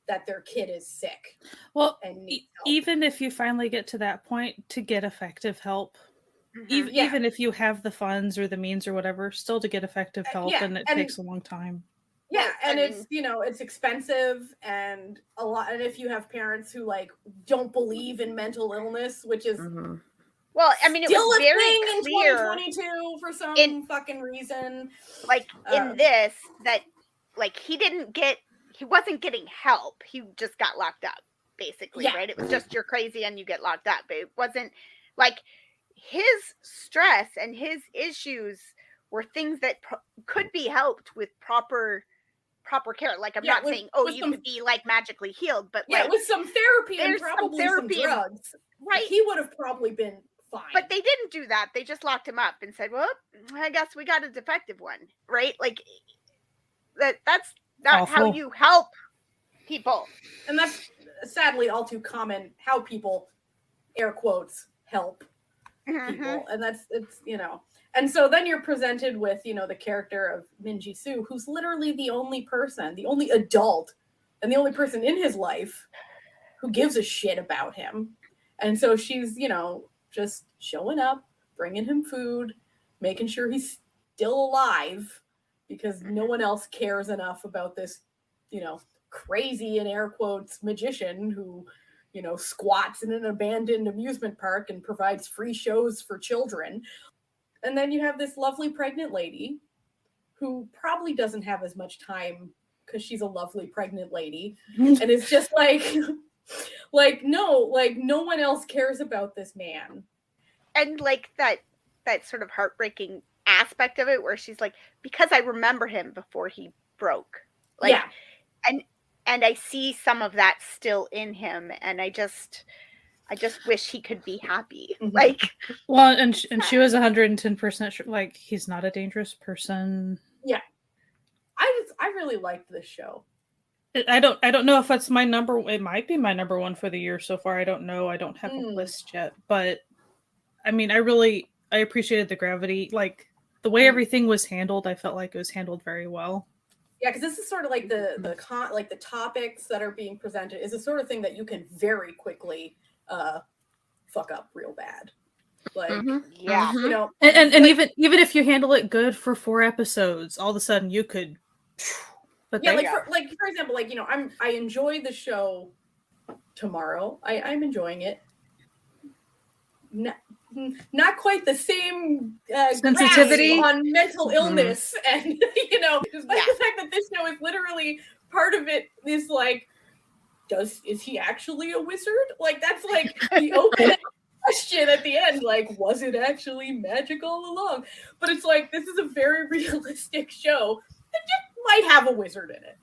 that their kid is sick. Well, and even if you finally get to that point, to get effective help, even if you have the funds or the means or whatever, still to get effective help, and it takes a long time. Yeah, and it's, you know, it's expensive and a lot. And if you have parents who like don't believe in mental illness, which is well, I mean, it was very clear in 2022 for some fucking reason. Like in this, that like he wasn't getting help. He just got locked up, basically, right? It was just, you're crazy and you get locked up. But it wasn't like his stress and his issues were things that could be helped with proper care. Like, I'm not saying, you could be like magically healed, but like with some therapy and probably some drugs, right? He would have probably been fine. But they didn't do that. They just locked him up and said, well, I guess we got a defective one, right? Like that's not how you help people. And that's sadly all too common how people, air quotes, help people. And it's, you know. And so then you're presented with, you know, the character of Min Ji-soo, who's literally the only person, the only adult, and the only person in his life who gives a shit about him. And so she's, you know, just showing up, bringing him food, making sure he's still alive, because no one else cares enough about this, you know, crazy, in air quotes, magician who, you know, squats in an abandoned amusement park and provides free shows for children. And then you have this lovely pregnant lady who probably doesn't have as much time because she's a lovely pregnant lady. And it's just like no one else cares about this man. And like that sort of heartbreaking aspect of it where she's like, because I remember him before he broke. Like, and I see some of that still in him. And I just wish he could be happy. Like, well, and she was 110% sure, like, he's not a dangerous person. Yeah, I really liked this show. I don't know if that's my number. It might be my number one for the year so far. I don't know. I don't have a list yet, but I mean, I appreciated the gravity, like the way everything was handled. I felt like it was handled very well. Yeah, because this is sort of like the topics that are being presented is the sort of thing that you can very quickly fuck up real bad. Like, you know, and like, even if you handle it good for 4 episodes, all of a sudden you could. But for example, like, you know, I enjoy the show Tomorrow. I'm enjoying it. Not quite the same sensitivity on mental illness, and you know, despite the fact that this show is literally part of it is like, is he actually a wizard? Like, that's like the open question at the end, like, was it actually magic all along? But it's like, this is a very realistic show that just might have a wizard in it.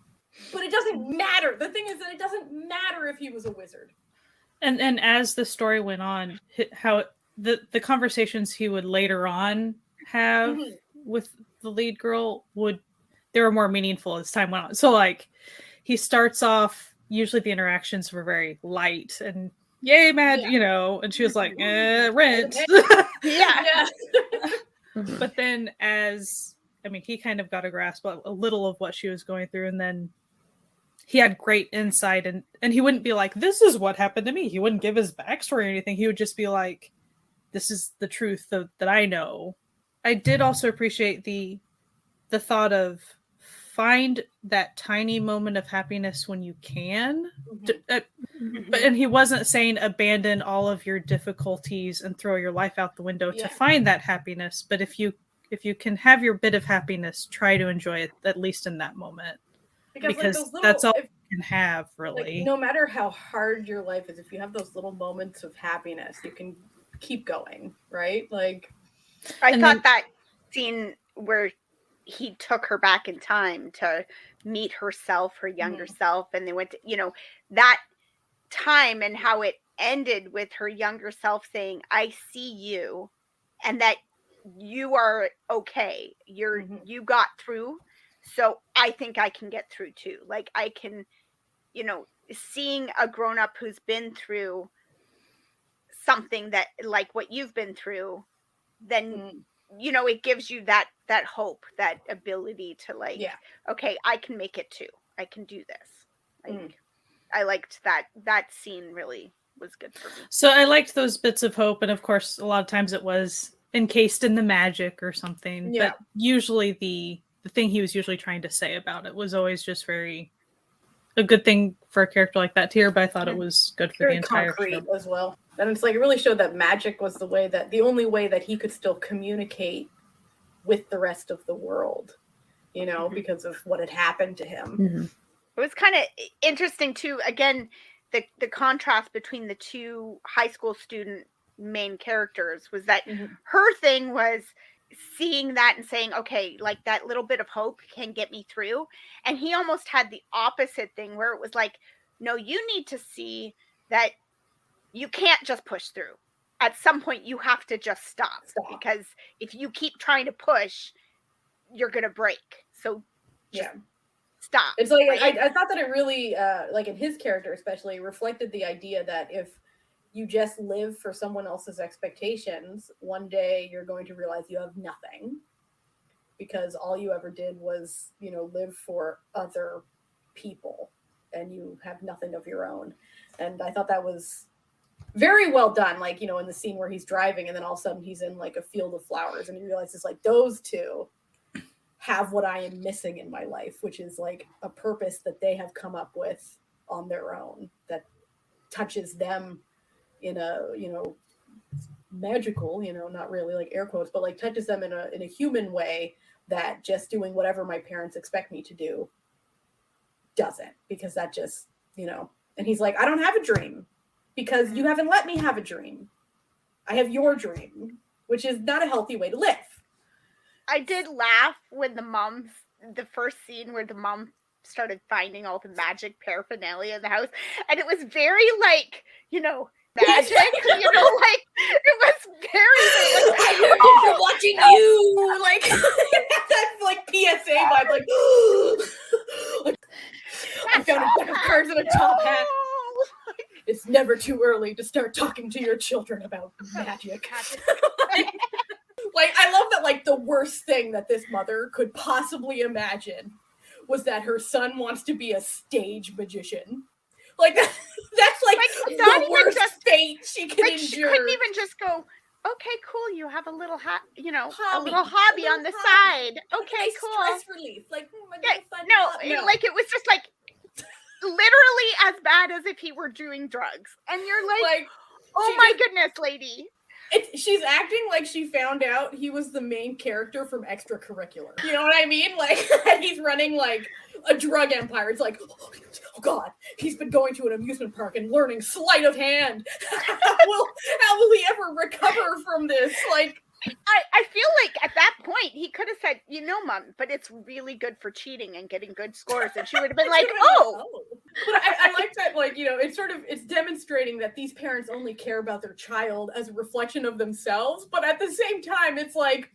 But it doesn't matter. The thing is that it doesn't matter if he was a wizard. And as the story went on, how the conversations he would later on have with the lead girl they were more meaningful as time went on. So like he starts off, usually the interactions were very light and yay, mad, and she was like, rent. Yeah. But then he kind of got a grasp of a little of what she was going through, and then he had great insight, and he wouldn't be like, this is what happened to me. He wouldn't give his backstory or anything. He would just be like, this is the truth that I know. I did also appreciate the thought of find that tiny moment of happiness when you can. And he wasn't saying abandon all of your difficulties and throw your life out the window to find that happiness. But if you can have your bit of happiness, try to enjoy it, at least in that moment. Because that's all you can have, really. Like, no matter how hard your life is, if you have those little moments of happiness, you can keep going, right? Like, I thought that scene where he took her back in time to meet herself, her younger self, and they went to, that time and how it ended with her younger self saying, I see you, and that you are okay. You got through. So I think I can get through too. Like I can, seeing a grown-up who's been through something that like what you've been through, then, it gives you that hope, that ability to like, okay, I can make it too. I can do this. Like, I liked that scene really was good for me. So I liked those bits of hope. And of course, a lot of times it was encased in the magic or something, but usually the thing he was usually trying to say about it was always just a good thing for a character like that to hear, but I thought it was good for very the entire concrete show as well. And it's like, it really showed that magic was the only way that he could still communicate with the rest of the world, because of what had happened to him. It was kind of interesting too, again, the contrast between the two high school student main characters was that her thing was seeing that and saying, okay, like that little bit of hope can get me through. And he almost had the opposite thing where it was like, no, you need to see that you can't just push through. At some point you have to just stop. Because if you keep trying to push, you're going to break. So just stop. It's like, right? I thought that it really, like in his character especially, reflected the idea that if you just live for someone else's expectations, one day you're going to realize you have nothing because all you ever did was, live for other people and you have nothing of your own. And I thought that was very well done. Like, in the scene where he's driving and then all of a sudden he's in like a field of flowers and he realizes like those two have what I am missing in my life, which is like a purpose that they have come up with on their own that touches them in a, magical, not really like air quotes, but like touches them in a human way that just doing whatever my parents expect me to do doesn't, because that just, and he's like, I don't have a dream because you haven't let me have a dream. I have your dream, which is not a healthy way to live. I did laugh when the first scene where the mom started finding all the magic paraphernalia in the house, and it was very like, magic, like it was very like, I'm watching you, like that like PSA vibe, like I found a deck of cards and a top hat. It's never too early to start talking to your children about magic. Like, I love that, like, the worst thing that this mother could possibly imagine was that her son wants to be a stage magician. Like, that's like the worst fate she can endure. She couldn't even just go, okay, cool, you have a little a little hobby on the side. Okay, nice cool. Stress relief. Like, no, like, it was just like literally as bad as if he were doing drugs. And you're like oh my goodness, lady. She's acting like she found out he was the main character from Extracurricular. You know what I mean? Like, he's running like a drug empire. It's like, oh God, he's been going to an amusement park and learning sleight of hand. How will he ever recover from this? Like, I feel like at that point he could have said, Mom, but it's really good for cheating and getting good scores, and she would have been like, oh. But I like that, like, it's demonstrating that these parents only care about their child as a reflection of themselves, but at the same time, it's like,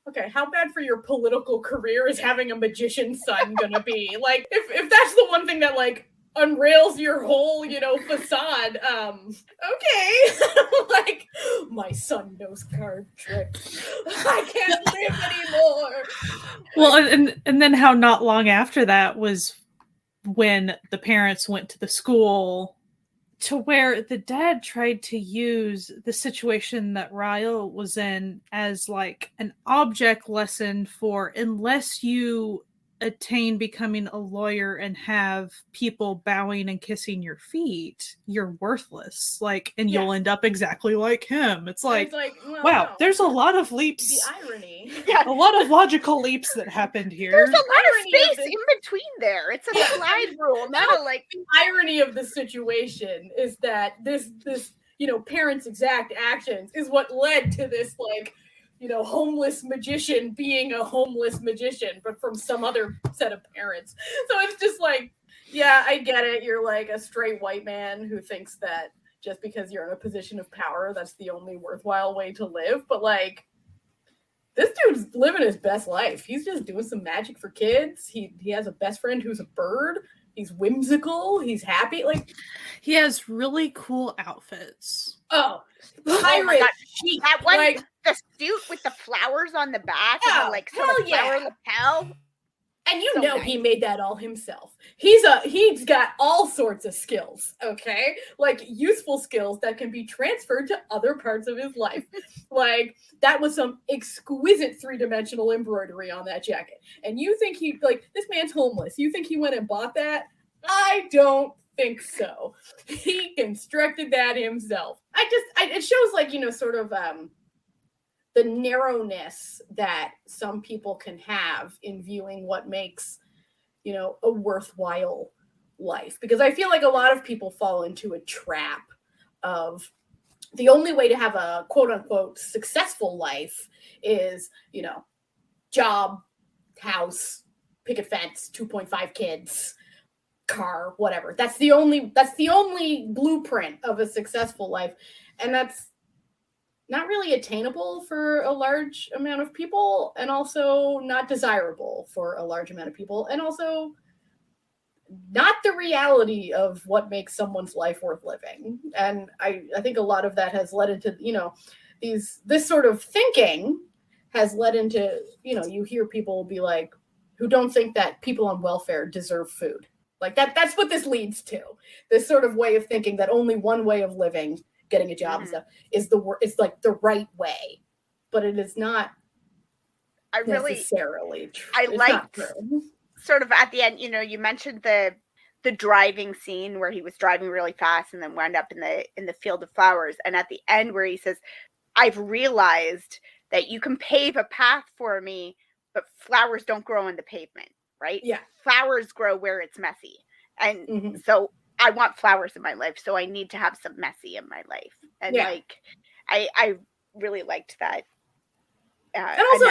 okay, how bad for your political career is having a magician son gonna be? Like, if that's the one thing that, like, unrails your whole, facade, okay. Like, my son knows card tricks. I can't live anymore. Well, and then how not long after that was when the parents went to the school to where the dad tried to use the situation that Ryle was in as like an object lesson for, unless you attain becoming a lawyer and have people bowing and kissing your feet, you're worthless. Like, and you'll end up exactly like him. It's like well, wow, no. there's a lot of leaps. The irony. A lot of logical leaps that happened here. There's a lot of space in between there. It's a slide rule, not a like. The irony of the situation is that this parents' exact actions is what led to this, like, homeless magician being a homeless magician, but from some other set of parents. So it's just like, yeah, I get it. You're like a straight white man who thinks that just because you're in a position of power, that's the only worthwhile way to live. But like, this dude's living his best life. He's just doing some magic for kids. He has a best friend who's a bird. He's whimsical. He's happy. Like, he has really cool outfits. Oh, my God. That one, like, the suit with the flowers on the back and the, like, sort of flower lapel. And he made that all himself. He's got all sorts of skills, okay? Like, useful skills that can be transferred to other parts of his life. Like, that was some exquisite 3-dimensional embroidery on that jacket. And you think this man's homeless. You think he went and bought that? I don't think so. He constructed that himself. It shows, like, sort of the narrowness that some people can have in viewing what makes, a worthwhile life. Because I feel like a lot of people fall into a trap of the only way to have a quote unquote successful life is, job, house, picket fence, 2.5 kids, car, whatever. That's the only blueprint of a successful life. And that's not really attainable for a large amount of people, and also not desirable for a large amount of people, and also not the reality of what makes someone's life worth living. And I think a lot of that has led into, this sort of thinking has led into, you hear people be like, who don't think that people on welfare deserve food. Like that's what this leads to. This sort of way of thinking that only one way of living, getting a job and stuff, is like the right way, but it is not necessarily true. I liked sort of at the end, you mentioned the driving scene where he was driving really fast and then wound up in the field of flowers, and at the end where he says, I've realized that you can pave a path for me, but flowers don't grow on the pavement, right? Yeah, flowers grow where it's messy, and so I want flowers in my life, so I need to have some messy in my life. And like, I really liked that. And also,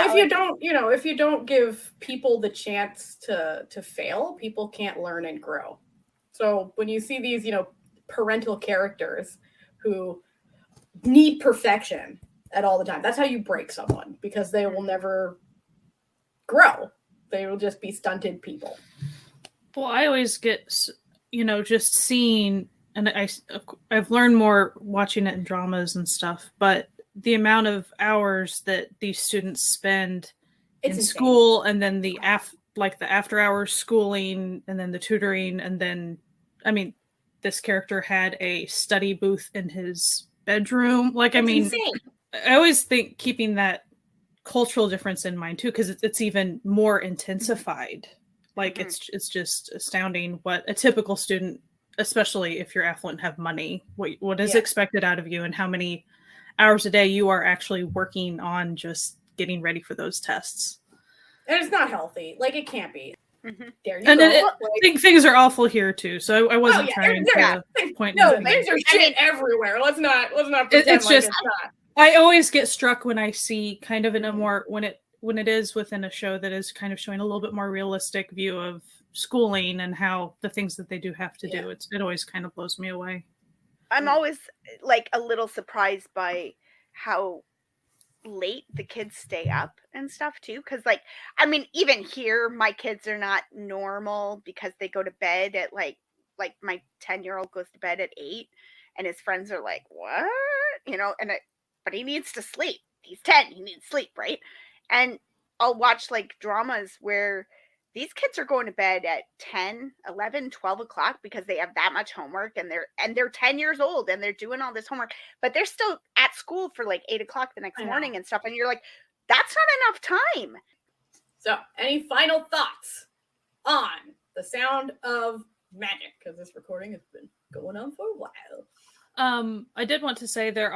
if you don't give people the chance to fail, people can't learn and grow. So when you see these, parental characters who need perfection at all the time, that's how you break someone, because they will never grow. They will just be stunted people. Well, I always get, just seeing, and I've learned more watching it in dramas and stuff, but the amount of hours that these students spend in school, and then the after hours schooling, and then the tutoring, and then, this character had a study booth in his bedroom. Like, insane. I always think keeping that cultural difference in mind too, because it's even more intensified. Like, it's just astounding what a typical student, especially if you're affluent and have money, what is expected out of you, and how many hours a day you are actually working on just getting ready for those tests. And it's not healthy. Like, it can't be. There you And go. I think things are awful here too. So I wasn't trying to point. No, anything. things are shit everywhere. Let's not pretend It's like just it's not. I always get struck when I see kind of in a more when it is within a show that is kind of showing a little bit more realistic view of schooling and how the things that they do have to do. It always kind of blows me away. I'm always like a little surprised by how late the kids stay up and stuff too, because like I mean even here my kids are not normal because they go to bed at like my 10-year-old goes to bed at 8 and his friends are like, what, but he needs to sleep, he's 10, he needs sleep, right? And I'll watch like dramas where these kids are going to bed at 10, 11, 12 o'clock because they have that much homework and they're 10 years old and they're doing all this homework, but they're still at school for like 8 o'clock the next morning and stuff. And you're like, that's not enough time. So any final thoughts on The Sound of Magic? Because this recording has been going on for a while. I did want to say there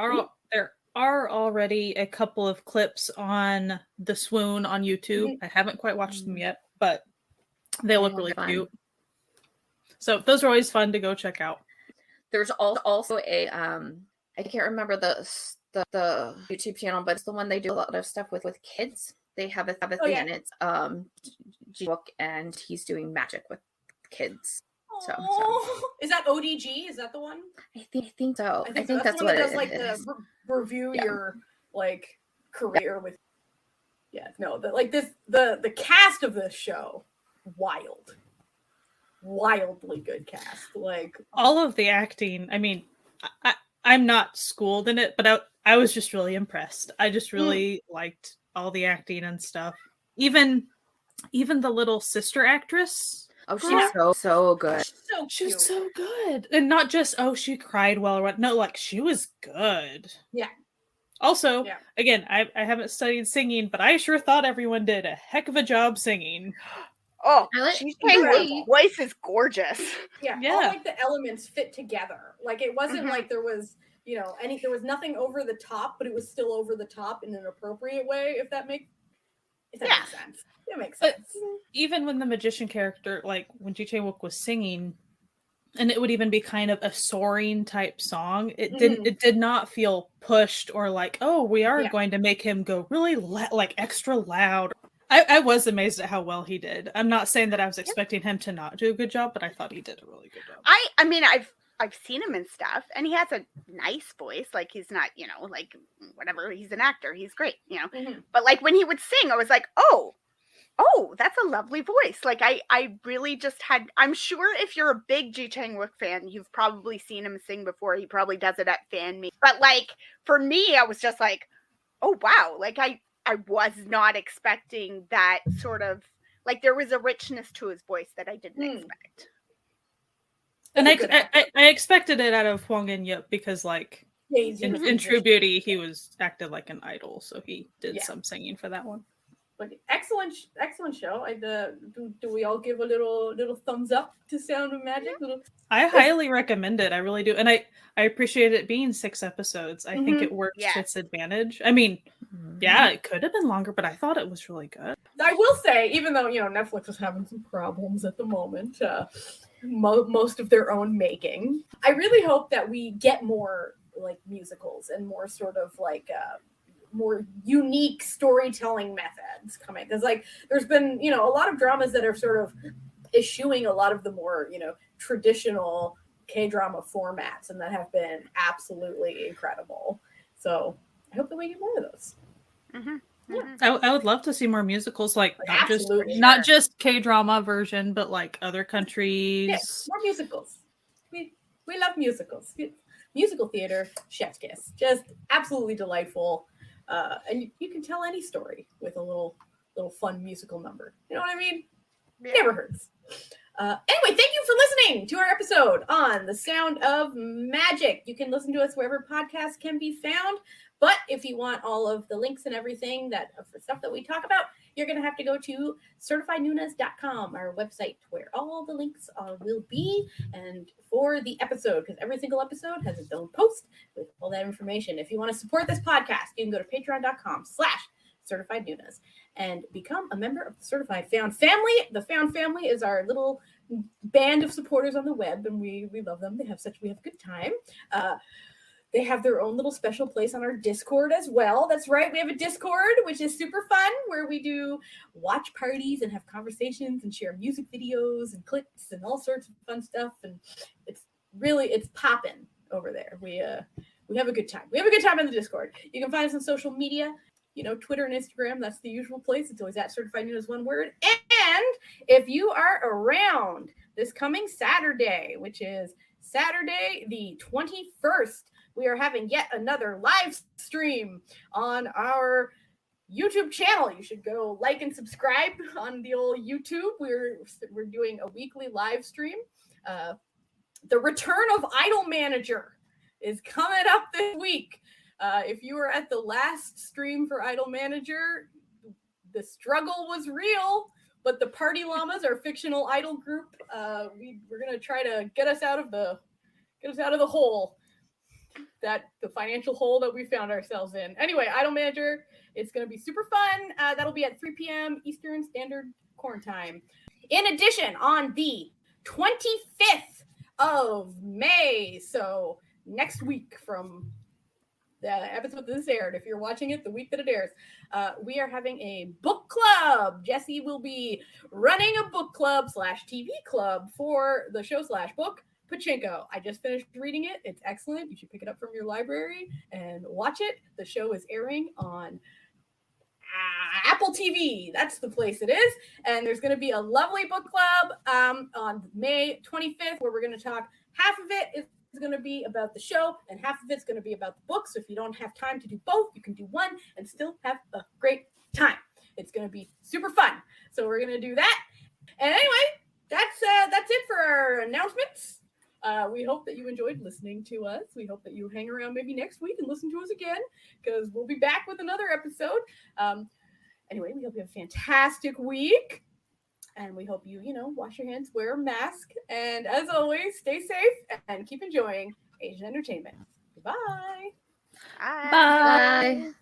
are already a couple of clips on the Swoon on YouTube. I haven't quite watched them yet, but they look really cute. So those are always fun to go check out. There's also a I can't remember the YouTube channel, but it's the one they do a lot of stuff with kids. They have a thing and it's book and he's doing magic with kids. So. Is that ODG? Is that the one? I think so. I think that's the one what that does it like is. the review your like career with. Yeah, no, the cast of this show, wildly good cast. Like all of the acting. I mean, I'm not schooled in it, but I was just really impressed. I just really liked all the acting and stuff. Even the little sister actress. Oh, she's so good. She's so good. And not just, she cried well or what. No, like, she was good. Yeah. Also, again, I haven't studied singing, but I sure thought everyone did a heck of a job singing. Oh, she's voice is gorgeous. Yeah, all like the elements fit together. Like, it wasn't like there was, there was nothing over the top, but it was still over the top in an appropriate way, if that makes sense. It makes sense. But even when the magician character, like when Ji Chae-wook was singing, and it would even be kind of a soaring type song, it did not feel pushed or like, we are going to make him go really like extra loud. I was amazed at how well he did. I'm not saying that I was expecting him to not do a good job, but I thought he did a really good job. I mean, I've seen him and stuff, and he has a nice voice. Like, he's not, like, whatever. He's an actor. He's great, But, like, when he would sing, I was like, oh, that's a lovely voice. Like, I really just had... I'm sure if you're a big Ji Chang-wook fan, you've probably seen him sing before. He probably does it at fan meet. But, like, for me, I was just like, oh, wow. Like, I was not expecting that sort of... Like, there was a richness to his voice that I didn't expect. And I expected it out of Hwang In-yup because, like, in True Beauty, he was acted like an idol, so he did some singing for that one. But excellent show. Do we all give a little thumbs up to Sound of Magic? I highly recommend it. I really do, and I appreciate it being 6 episodes. I think it works to its advantage. I mean, it could have been longer, but I thought it was really good. I will say, even though Netflix is having some problems at the moment. Most of their own making. I really hope that we get more like musicals and more sort of like more unique storytelling methods coming, because like there's been a lot of dramas that are sort of eschewing a lot of the more traditional K-drama formats, and that have been absolutely incredible. So I hope that we get more of those. I would love to see more musicals, like not just K-drama version, but like other countries. Yes, more musicals. We love musicals. Musical theater, chef's kiss. Just absolutely delightful. And you can tell any story with a little fun musical number. You know what I mean? Yeah. Never hurts. Anyway, thank you for listening to our episode on The Sound of Magic. You can listen to us wherever podcasts can be found. But if you want all of the links and everything for stuff that we talk about, you're going to have to go to certifiednoonas.com, our website, where all the links will be, and for the episode, because every single episode has its own post with all that information. If you want to support this podcast, you can go to patreon.com/ Certified Noonas, and become a member of the Certified Found Family. The Found Family is our little band of supporters on the web, and we love them. We have a good time. They have their own little special place on our Discord as well. That's right, we have a Discord, which is super fun, where we do watch parties and have conversations and share music videos and clips and all sorts of fun stuff. And it's popping over there. We have a good time. We have a good time in the Discord. You can find us on social media. Twitter and Instagram, that's the usual place. It's always at Certified Noonas, one word. And if you are around this coming Saturday, which is Saturday the 21st, we are having yet another live stream on our YouTube channel. You should go like and subscribe on the old YouTube. We're doing a weekly live stream. The return of Idol Manager is coming up this week. If you were at the last stream for Idol Manager, the struggle was real, but the Party Llamas, our fictional idol group, we're gonna try to get us out of the hole, the financial hole that we found ourselves in. Anyway, Idol Manager, it's gonna be super fun. That'll be at 3 p.m. Eastern Standard Time. In addition, on the 25th of May, so next week from the episode this aired, if you're watching it the week that it airs, we are having a book club. Jessie will be running a book club / TV club for the show / book Pachinko. I just finished reading it. It's excellent. You should pick it up from your library and watch it. The show is airing on Apple TV. That's the place it is. And there's going to be a lovely book club on May 25th, where we're going to talk. Half of it is going to be about the show, and half of it's going to be about the book. So if you don't have time to do both, you can do one and still have a great time. It's going to be super fun. So we're going to do that. And anyway, that's it for our announcements. We hope that you enjoyed listening to us. We hope that you hang around maybe next week and listen to us again, because we'll be back with another episode. Anyway, we hope you have a fantastic week. And we hope you, wash your hands, wear a mask. And as always, stay safe and keep enjoying Asian entertainment. Goodbye. Bye. Bye.